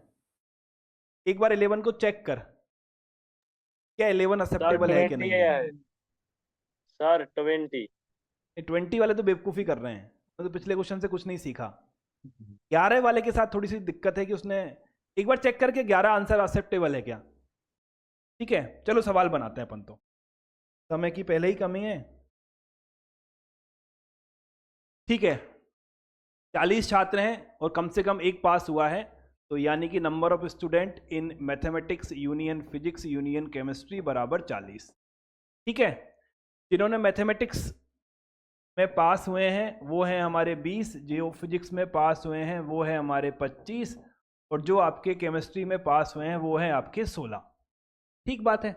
एक बार 11 को चेक कर, क्या 11 एक्सेप्टेबल है कि नहीं है। सर 20। 20 वाले तो बेवकूफ़ी कर रहे हैं, तो पिछले क्वेश्चन से कुछ नहीं सीखा। 11 वाले के साथ थोड़ी सी दिक्कत है कि उसने एक बार चेक करके 11 आंसर एक्सेप्टेबल है क्या, ठीक है। चलो सवाल बनाते हैं अपन, तो समय की पहले ही कमी है, ठीक है। 40 छात्र हैं और कम से कम एक पास हुआ है, तो यानी कि number of student in mathematics union physics union chemistry बराबर 40, ठीक है। जिन्होंने मैथमेटिक्स में पास हुए हैं वो हैं हमारे 20, जो फिजिक्स में पास हुए हैं वो है हमारे 25, और जो आपके केमिस्ट्री में पास हुए हैं वो हैं आपके 16, ठीक बात है।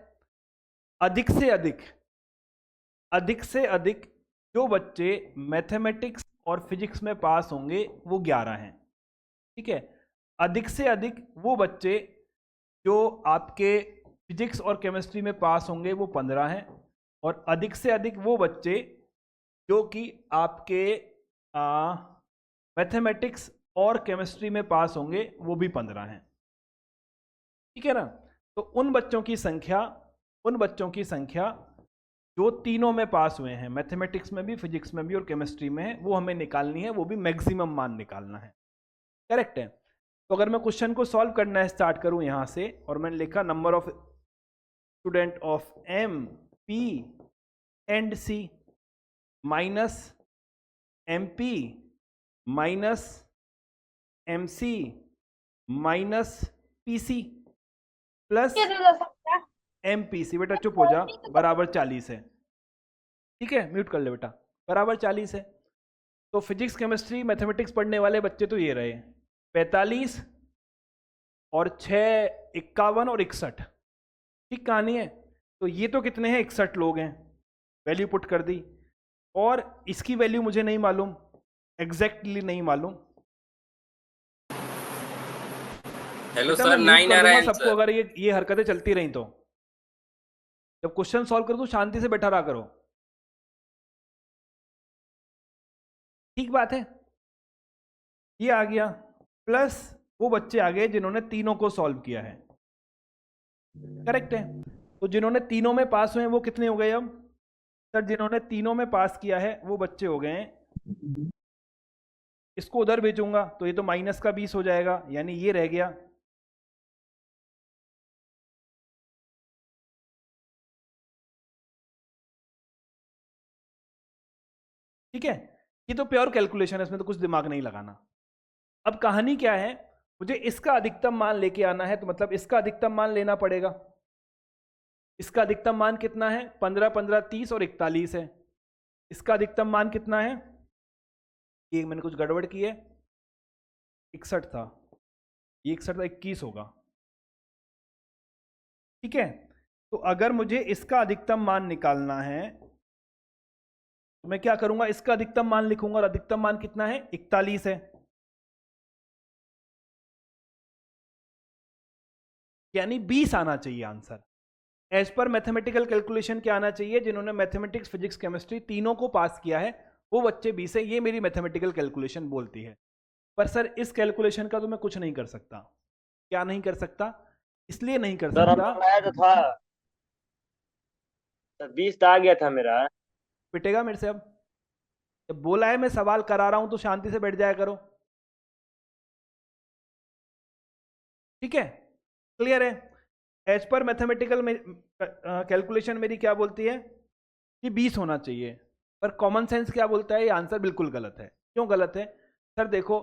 अधिक से अधिक जो बच्चे मैथमेटिक्स और फिजिक्स में पास होंगे वो 11 हैं, ठीक है। अधिक से अधिक वो बच्चे जो आपके फिजिक्स और केमिस्ट्री में पास होंगे वो 15 हैं, और अधिक से अधिक वो बच्चे जो कि आपके मैथमेटिक्स और केमिस्ट्री में पास होंगे वो भी 15 हैं, ठीक है ना। तो उन बच्चों की संख्या जो तीनों में पास हुए हैं, मैथमेटिक्स में भी, फिजिक्स में भी और केमिस्ट्री में है, वो हमें निकालनी है, वो भी मैक्सिमम मान निकालना है, करेक्ट है। तो अगर मैं क्वेश्चन को सॉल्व करना स्टार्ट करूं यहां से, और मैंने लिखा number of student of M P and C minus M P minus M C minus P C plus M P C. बेटा चुप हो जा, बराबर 40 है। ठीक है, म्यूट कर ले बेटा, बराबर 40 है। तो फिजिक्स केमिस्ट्री मैथमेटिक्स पढ़ने वाले बच्चे तो ये रहे 45 और 6 51 और 61। ठीक कहानी है। तो ये तो कितने हैं, 61 लोग हैं, वैल्यू पुट कर दी। और इसकी वैल्यू मुझे नहीं मालूम, एग्जैक्टली नहीं मालूम। हेलो बेटा सर, मैं 9 म्यूट आ कर रहा दूंगा है सबको अगर ये हरकतें चलती रही तो। जब क्वेश्चन सॉल्व कर दूं शांति से बैठा रहा करो। ठीक बात है। ये आ गया, प्लस वो बच्चे आ गए जिन्होंने तीनों को सॉल्व किया है। करेक्ट है। तो जिन्होंने तीनों में पास हुए हैं वो कितने हो गए अब सर? जिन्होंने तीनों में पास किया है वो बच्चे हो गए हैं। इसको उधर भेजूंगा तो ये तो माइनस का 20 हो जाएगा, यानी ये रह गया। ठीक है, ये तो प्योर कैलकुलेशन है, इसमें तो कुछ दिमाग नहीं लगाना। अब कहानी क्या है, मुझे इसका अधिकतम मान लेके आना है, तो मतलब इसका अधिकतम मान लेना पड़ेगा। इसका अधिकतम मान कितना है? 15 15 30 और 41 है। इसका अधिकतम मान कितना है? ये मैंने कुछ गड़बड़ की है, 61 था, ये 61 था, 21 होगा। ठीक है, तो अगर मुझे इसका अधिकतम मान निकालना है तो मैं क्या करूंगा, इसका अधिकतम मान लिखूंगा, और अधिकतम मान कितना है? 41 है। यानी 20 आना चाहिए answer. As per mathematical calculation क्या आना चाहिए? जिन्होंने मैथमेटिक्स फिजिक्स केमिस्ट्री तीनों को पास किया है वो बच्चे 20 है, ये मेरी मैथमेटिकल कैलकुलेशन बोलती है। पर सर इस कैलकुलेशन का तो मैं कुछ नहीं कर सकता। क्या नहीं कर सकता? इसलिए नहीं कर सर सकता, हमने बनाया तो था सर, 20 आ गया था मेरा। पिटेगा मेरे से अब। जब बोला है मैं सवाल करा रहा हूं तो शांति से बैठ जाया करो। ठीक है, क्लियर है। एज पर मैथमेटिकल कैलकुलेशन मेरी क्या बोलती है कि 20 होना चाहिए, पर कॉमन सेंस क्या बोलता है? ये आंसर बिल्कुल गलत है। क्यों गलत है सर? देखो,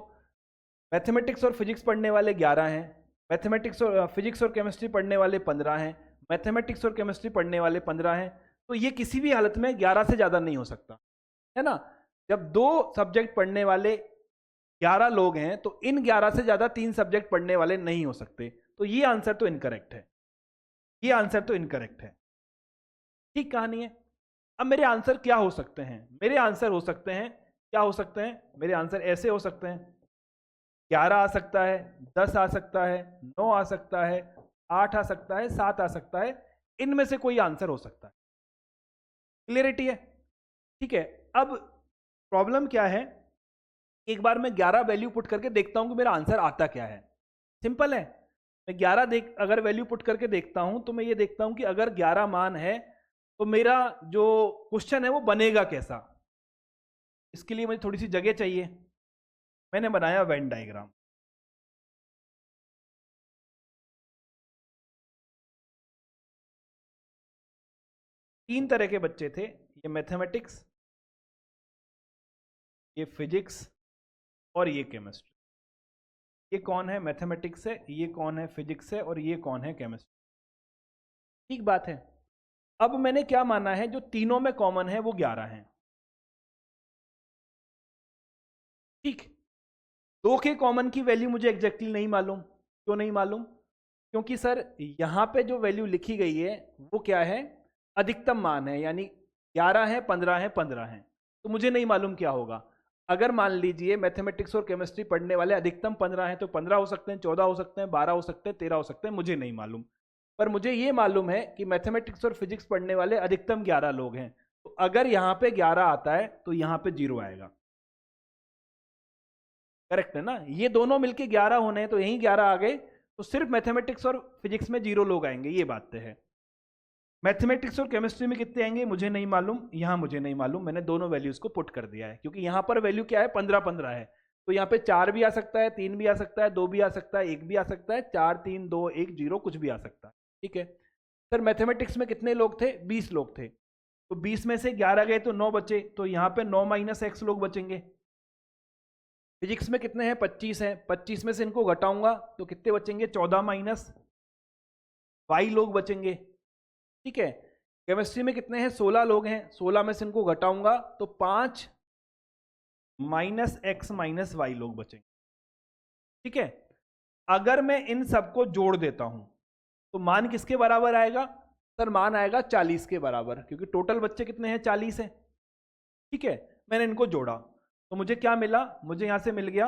मैथमेटिक्स और फिजिक्स पढ़ने वाले 11 हैं, मैथमेटिक्स और फिजिक्स और केमिस्ट्री पढ़ने वाले 15 हैं, मैथमेटिक्स और केमिस्ट्री पढ़ने वाले 15 हैं। तो ये किसी भी हालत में 11 से ज़्यादा नहीं हो सकता, है ना। जब 2 सब्जेक्ट पढ़ने वाले 11 लोग हैं तो इन 11 से ज़्यादा 3 सब्जेक्ट पढ़ने वाले नहीं हो सकते। तो ये आंसर तो इनकरेक्ट है, ये आंसर तो इनकरेक्ट है। ठीक कहानी है। अब मेरे आंसर क्या हो सकते हैं? मेरे आंसर हो सकते हैं, क्या हो सकते हैं? मेरे आंसर ऐसे हो सकते हैं, 11 आ सकता है, 10 आ सकता है, 9 आ सकता है, 8 आ सकता है, 7 आ सकता है। इनमें से कोई आंसर हो सकता है। क्लियरिटी है? ठीक है। अब प्रॉब्लम क्या है, एक बार मैं 11 वैल्यू पुट करके देखता हूं कि मेरा आंसर आता क्या है। सिंपल है, मैं 11 अगर वैल्यू पुट करके देखता हूं तो मैं ये देखता हूं कि अगर 11 मान है तो मेरा जो क्वेश्चन है वो बनेगा कैसा। इसके लिए मुझे थोड़ी सी जगह चाहिए। मैंने बनाया वेन डायग्राम। तीन तरह के बच्चे थे, ये मैथमेटिक्स, ये फिजिक्स और ये केमिस्ट्री। ये कौन है? मैथमेटिक्स है, ये कौन है? फिजिक्स है, और ये कौन है? केमिस्ट्री। ठीक बात है। अब मैंने क्या माना है, जो तीनों में कॉमन है वो 11 है। ठीक, 2 के कॉमन की वैल्यू मुझे एग्जैक्टली नहीं मालूम। क्यों नहीं मालूम? क्योंकि सर यहां पे जो वैल्यू लिखी गई है वो क्या है? अधिकतम मान है, यानी 11 है, 15 है, 15 है। तो मुझे नहीं मालूम क्या होगा। अगर मान लीजिए मैथमेटिक्स और केमिस्ट्री पढ़ने वाले अधिकतम 15 हैं तो 15 हो सकते हैं, 14 हो सकते हैं, 12 हो सकते हैं, 13 हो सकते हैं, मुझे नहीं मालूम। पर मुझे ये मालूम है कि मैथमेटिक्स और फिजिक्स पढ़ने वाले अधिकतम 11 लोग हैं। तो अगर यहाँ पे 11 आता है तो यहाँ पे 0 आएगा। करेक्ट है ना? ये दोनों मिलके 11 होने हैं तो यहीं 11 आ गए, तो सिर्फ मैथमेटिक्स और फिजिक्स में 0 लोग आएंगे, ये बात है। मैथमेटिक्स और केमिस्ट्री में कितने आएंगे मुझे नहीं मालूम, यहां मुझे नहीं मालूम। मैंने दोनों वैल्यूज को पुट कर दिया है, क्योंकि यहां पर वैल्यू क्या है? 15 15 है। तो यहाँ पे 4 भी आ सकता है, 3 भी आ सकता है, 2 भी आ सकता है, 1 भी आ सकता है, 4 3 2 1 0 कुछ भी आ सकता है। ठीक है, सर मैथमेटिक्स में कितने लोग थे? 20 लोग थे, तो 20 में से 11 गए तो 9 बचे, तो यहाँ पे 9 माइनस एक्स लोग बचेंगे। फिजिक्स में कितने हैं? 25 हैं, 25 में से इनको घटाऊंगा तो कितने बचेंगे? 14 माइनस वाई लोग बचेंगे, ठीक है। केमिस्ट्री में कितने हैं? 16 लोग हैं, 16 में से इनको घटाऊंगा तो 5 माइनस एक्स माइनस वाई लोग बचेंगे, ठीक है। अगर मैं इन सबको जोड़ देता हूं तो मान किसके बराबर आएगा? सर मान आएगा 40 के बराबर, क्योंकि टोटल बच्चे कितने हैं? 40 हैं, ठीक है। मैंने इनको जोड़ा तो मुझे क्या मिला? मुझे यहां से मिल गया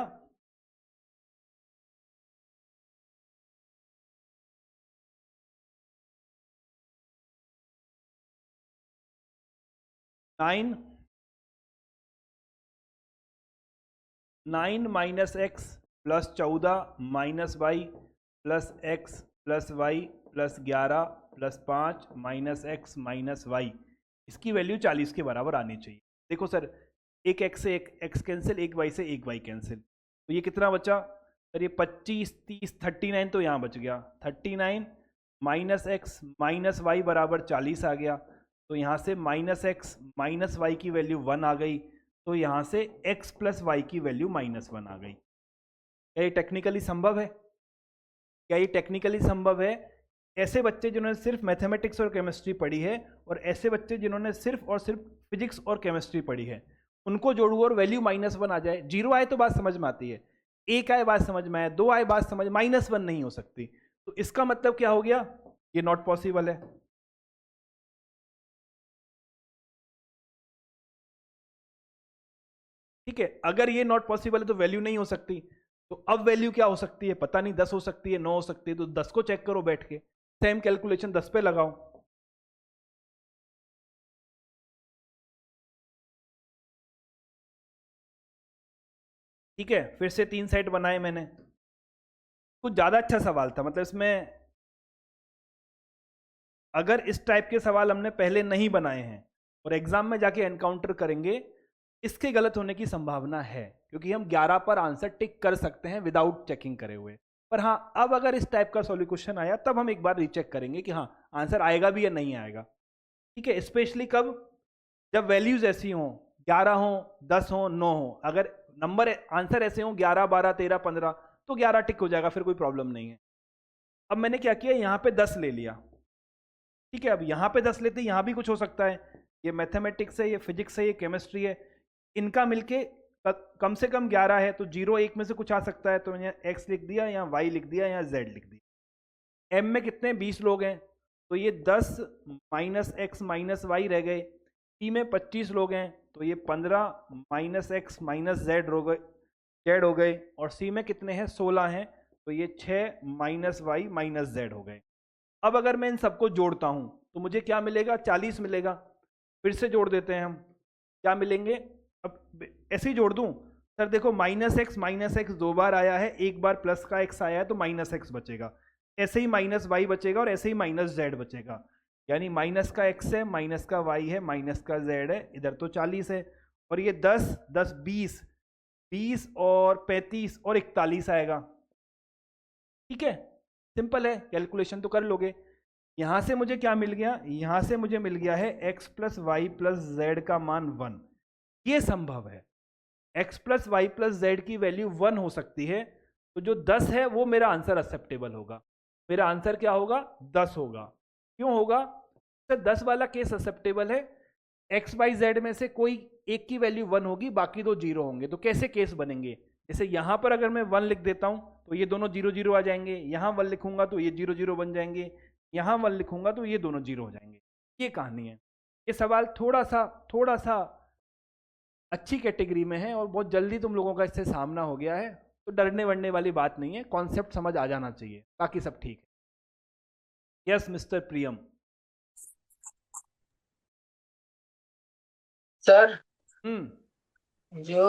9 minus x plus 14 minus y plus x plus y plus 11 plus 5 minus x minus y, इसकी वैल्यू 40 के बराबर आनी चाहिए। देखो सर, एक एक्स से एक एक्स कैंसिल, एक वाई से एक वाई कैंसिल, तो ये कितना बचा? सर ये 25 30 39 तो यहाँ बच गया, 39 माइनस एक्स माइनस वाई बराबर 40 आ गया, तो यहाँ से माइनस एक्स माइनस वाई की वैल्यू 1 आ गई, तो यहाँ से x प्लस वाई की वैल्यू -1 आ गई। क्या ये टेक्निकली संभव है? क्या ये टेक्निकली संभव है? ऐसे बच्चे जिन्होंने सिर्फ मैथमेटिक्स और केमिस्ट्री पढ़ी है और ऐसे बच्चे जिन्होंने सिर्फ और सिर्फ फिजिक्स और केमिस्ट्री पढ़ी है, उनको जोड़ू और वैल्यू -1 आ जाए। 0 आए तो बात समझ में आती है, 1 आए बात समझ में आए, 2 आए बात समझ, -1 नहीं हो सकती। तो इसका मतलब क्या हो गया? ये नॉट पॉसिबल है। ठीक है, अगर ये नॉट पॉसिबल है तो वैल्यू नहीं हो सकती। तो अब वैल्यू क्या हो सकती है? पता नहीं, 10 हो सकती है, 9 हो सकती है, तो 10 को चेक करो बैठ के, सेम कैलकुलेशन 10 पे लगाओ। ठीक है, फिर से 3 सेट बनाए मैंने। कुछ ज्यादा अच्छा सवाल था, मतलब इसमें अगर इस टाइप के सवाल हमने पहले नहीं बनाए हैं और एग्जाम में जाके एनकाउंटर करेंगे, इसके गलत होने की संभावना है, क्योंकि हम 11 पर आंसर टिक कर सकते हैं विदाउट चेकिंग करे हुए। पर हाँ, अब अगर इस टाइप का सॉल्यूशन आया तब हम एक बार रीचेक करेंगे कि हाँ आंसर आएगा भी या नहीं आएगा। ठीक है, स्पेशली कब? जब वैल्यूज ऐसी हों, 11 हो, 10 हो, 9 हो। अगर नंबर आंसर ऐसे हों 11 12 13 15, तो 11 टिक हो जाएगा, फिर कोई प्रॉब्लम नहीं है। अब मैंने क्या किया, यहाँ पे 10 ले लिया, ठीक है। अब यहाँ पे 10 लेते, यहाँ भी कुछ हो सकता है, ये मैथमेटिक्स है, ये फिजिक्स है, ये केमिस्ट्री है, इनका मिलके कम से कम 11 है, तो 0 1 में से कुछ आ सकता है, तो यहाँ x लिख दिया, यहाँ y लिख दिया, यहाँ z लिख दिया। m में कितने? 20 लोग हैं, तो ये 10 माइनस एक्स माइनस वाई रह गए। p में 25 लोग हैं, तो ये 15 माइनस एक्स माइनस z हो गए। और c में कितने हैं? 16 हैं, तो ये 6 माइनस वाई माइनस z हो गए। अब अगर मैं इन सबको जोड़ता हूं तो मुझे क्या मिलेगा? 40 मिलेगा। फिर से जोड़ देते हैं हम, क्या मिलेंगे? अब ऐसे ही जोड़ दूं सर, देखो माइनस एक्स 2 बार आया है, एक बार प्लस का x आया है, तो माइनस एक्स बचेगा, ऐसे ही माइनस वाई बचेगा और ऐसे ही माइनस जेड बचेगा। यानी माइनस का x है, माइनस का y है, माइनस का z है, इधर तो 40 है, और ये 10 10 20 और 35 और 41 आएगा। ठीक है, सिंपल है, कैलकुलेशन तो कर लोगे। यहां से मुझे क्या मिल गया? यहां से मुझे मिल गया है x plus y plus z का मान 1। ये संभव है, x plus y plus z की वैल्यू 1 हो सकती है, तो जो 10 है वो मेरा आंसर एक्सेप्टेबल होगा। मेरा आंसर क्या होगा? 10 होगा। क्यों होगा? तो 10 वाला केस एक्सेप्टेबल है, x वाई जेड में से कोई एक की वैल्यू 1 होगी, बाकी दो 0 होंगे। तो कैसे केस बनेंगे? जैसे यहां पर अगर मैं 1 लिख देता हूं तो ये दोनों 0 0 आ जाएंगे, यहां 1 लिखूंगा तो ये 0 0 बन जाएंगे, यहां 1 लिखूंगा तो ये दोनों 0 हो जाएंगे। ये कहानी है। ये सवाल थोड़ा सा अच्छी कैटेगरी में है और बहुत जल्दी तुम लोगों का इससे सामना हो गया है, तो डरने वरने वाली बात नहीं है, कॉन्सेप्ट समझ आ जाना चाहिए, बाकी सब ठीक है। यस मिस्टर प्रियम। सर, हम्म, जो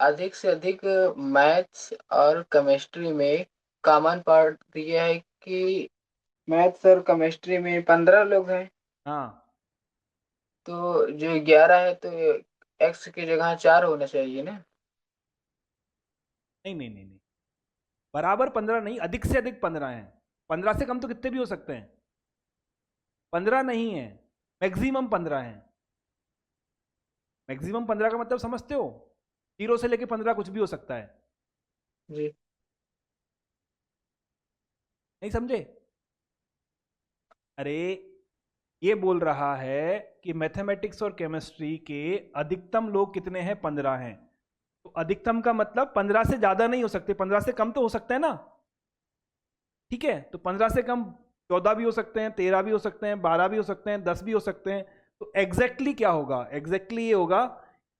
अधिक से अधिक मैथ्स और केमिस्ट्री में कॉमन पार्ट दिया है कि मैथ्स और केमिस्ट्री में 15 लोग हैं, हाँ, तो जो 11 है तो एक्स की जगह 4 होना चाहिए ना? नहीं, बराबर 15 नहीं, अधिक से अधिक 15 हैं। 15 से कम तो कितने भी हो सकते हैं। 15 नहीं है, मैक्सिमम 15 है। मैक्सिमम 15 का मतलब समझते हो? 0 से लेके 15 कुछ भी हो सकता है। जी। नहीं समझे? अरे ये बोल रहा है कि मैथमेटिक्स और केमिस्ट्री के अधिकतम लोग कितने हैं? 15 हैं। तो अधिकतम का मतलब 15 से ज्यादा नहीं हो सकते, 15 से कम तो हो सकता है ना, ठीक है? तो 15 से कम 14 भी हो सकते हैं, 13 भी हो सकते हैं, 12 भी हो सकते हैं, 10 भी हो सकते हैं। तो एग्जैक्टली क्या होगा? एग्जैक्टली ये होगा,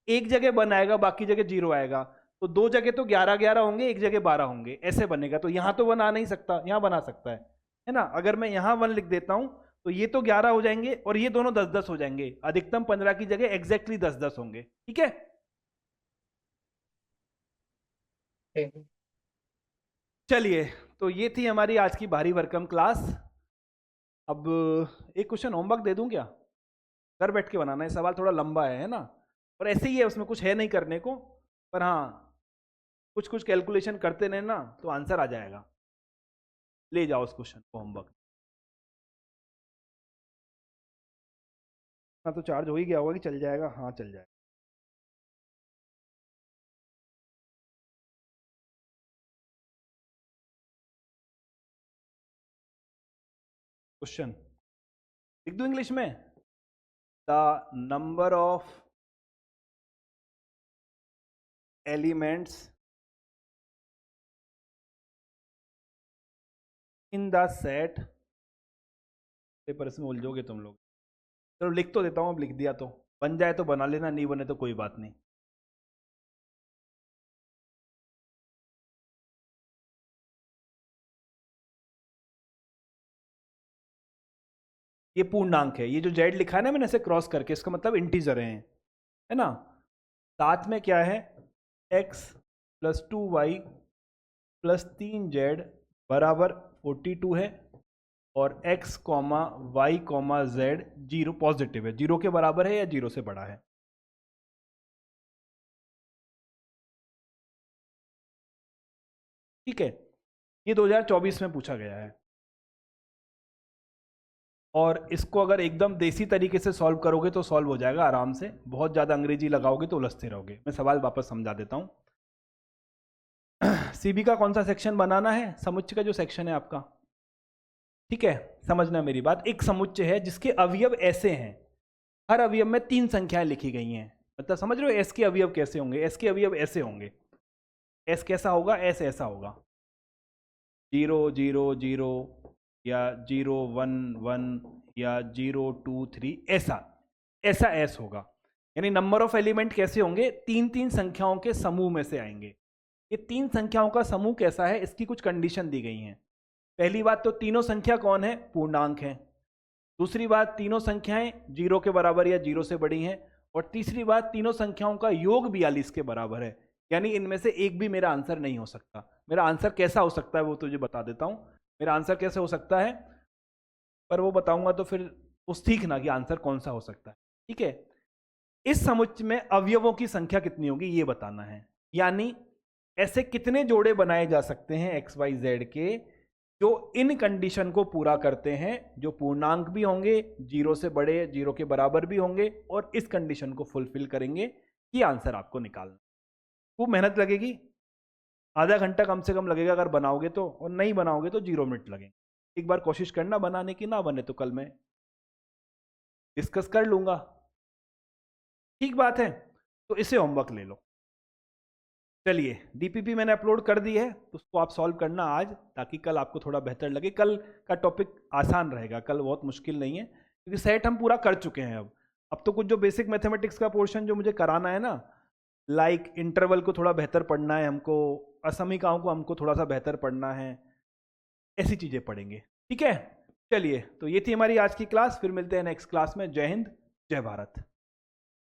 एक जगह 1 आएगा, बाकी जगह 0 आएगा। तो 2 जगह तो 11-11 होंगे, एक जगह 12 होंगे, ऐसे बनेगा। तो यहां तो 1 आ नहीं सकता, यहां बना सकता है ना? अगर मैं यहां 1 लिख देता हूं तो ये तो 11 हो जाएंगे और ये दोनों 10-10 हो जाएंगे। अधिकतम 15 की जगह एग्जैक्टली 10-10 होंगे, ठीक है? ठीक है। चलिए, तो ये थी हमारी आज की भारी भरकम क्लास। अब एक क्वेश्चन होमवर्क दे दूं क्या? घर बैठ के बनाना है, सवाल थोड़ा लंबा है ना? और ऐसे ही है, उसमें कुछ है नहीं करने को, पर हाँ कुछ कुछ कैलकुलेशन करते रहना तो आंसर आ जाएगा। ले जाओ उस क्वेश्चन को होमवर्क। हाँ तो चार्ज हो ही गया होगा कि चल जाएगा? हाँ चल जाएगा। क्वेश्चन लिख दूं इंग्लिश में? The number of elements in the set, paper इसमें उलझोगे तुम लोग। चलो लिख तो देता हूं, अब लिख दिया तो बन जाए तो बना लेना, नहीं बने तो कोई बात नहीं। ये पूर्णांक है, ये जो जेड लिखा है ना मैंने ऐसे क्रॉस करके, इसका मतलब इंटीजर है ना? साथ में क्या है? x + 2y + 3z बराबर 42 है, और x, y, z 0 पॉजिटिव है, 0 के बराबर है या 0 से बड़ा है। ठीक है, ये 2024 में पूछा गया है। और इसको अगर एकदम देसी तरीके से सॉल्व करोगे तो सॉल्व हो जाएगा आराम से, बहुत ज़्यादा अंग्रेजी लगाओगे तो उलझते रहोगे। मैं सवाल वापस समझा देता हूँ। सीबी का कौन सा सेक्शन बनाना है? समुच्चय का जो सेक्शन है आपका, ठीक है? समझना मेरी बात। एक समुच्चय है जिसके अवयव ऐसे हैं, हर अवयव में 3 संख्याएं लिखी गई हैं। मतलब समझ रहे हो एस के अवयव कैसे होंगे? एस के अवयव ऐसे होंगे। एस कैसा होगा? एस ऐसा होगा, 0 0 0 या 0 1 1 या 0 2 3, ऐसा एस होगा। यानी नंबर ऑफ एलिमेंट कैसे होंगे? 3-3 संख्याओं के समूह में से आएंगे। ये 3 संख्याओं का समूह कैसा है, इसकी कुछ कंडीशन दी गई हैं। पहली बात तो तीनों संख्या कौन है? पूर्णांक है। दूसरी बात, तीनों संख्याएं 0 के बराबर या 0 से बड़ी हैं। और तीसरी बात, तीनों संख्याओं का योग 42 के बराबर है। यानी इनमें से एक भी मेरा आंसर नहीं हो सकता। मेरा आंसर कैसा हो सकता है वो तुझे बता देता हूं। मेरा आंसर कैसे हो सकता है, पर वो बताऊंगा तो फिर उस सीखना कि आंसर कौन सा हो सकता है, ठीक है? इस समुच्चय में अवयवों की संख्या कितनी होगी ये बताना है। यानी ऐसे कितने जोड़े बनाए जा सकते हैं एक्स वाई जेड के जो इन कंडीशन को पूरा करते हैं, जो पूर्णांक भी होंगे, 0 से बड़े 0 के बराबर भी होंगे और इस कंडीशन को फुलफिल करेंगे। ये आंसर आपको निकालना। खूब मेहनत लगेगी, आधा घंटा कम से कम लगेगा अगर बनाओगे तो, और नहीं बनाओगे तो 0 मिनट लगेंगे। एक बार कोशिश करना बनाने की, ना बने तो कल मैं डिस्कस कर लूंगा, ठीक बात है? तो इसे होमवर्क ले लो। चलिए, डीपीपी मैंने अपलोड कर दी है, तो उसको आप सॉल्व करना आज, ताकि कल आपको थोड़ा बेहतर लगे। कल का टॉपिक आसान रहेगा, कल बहुत मुश्किल नहीं है, क्योंकि सेट हम पूरा कर चुके हैं। अब तो कुछ जो बेसिक मैथमेटिक्स का पोर्शन जो मुझे कराना है ना, लाइक इंटरवल को थोड़ा बेहतर पढ़ना है हमको, असमीकाओं को हमको थोड़ा सा बेहतर पढ़ना है, ऐसी चीज़ें पढ़ेंगे, ठीक है? चलिए, तो ये थी हमारी आज की क्लास। फिर मिलते हैं नेक्स्ट क्लास में। जय हिंद, जय भारत।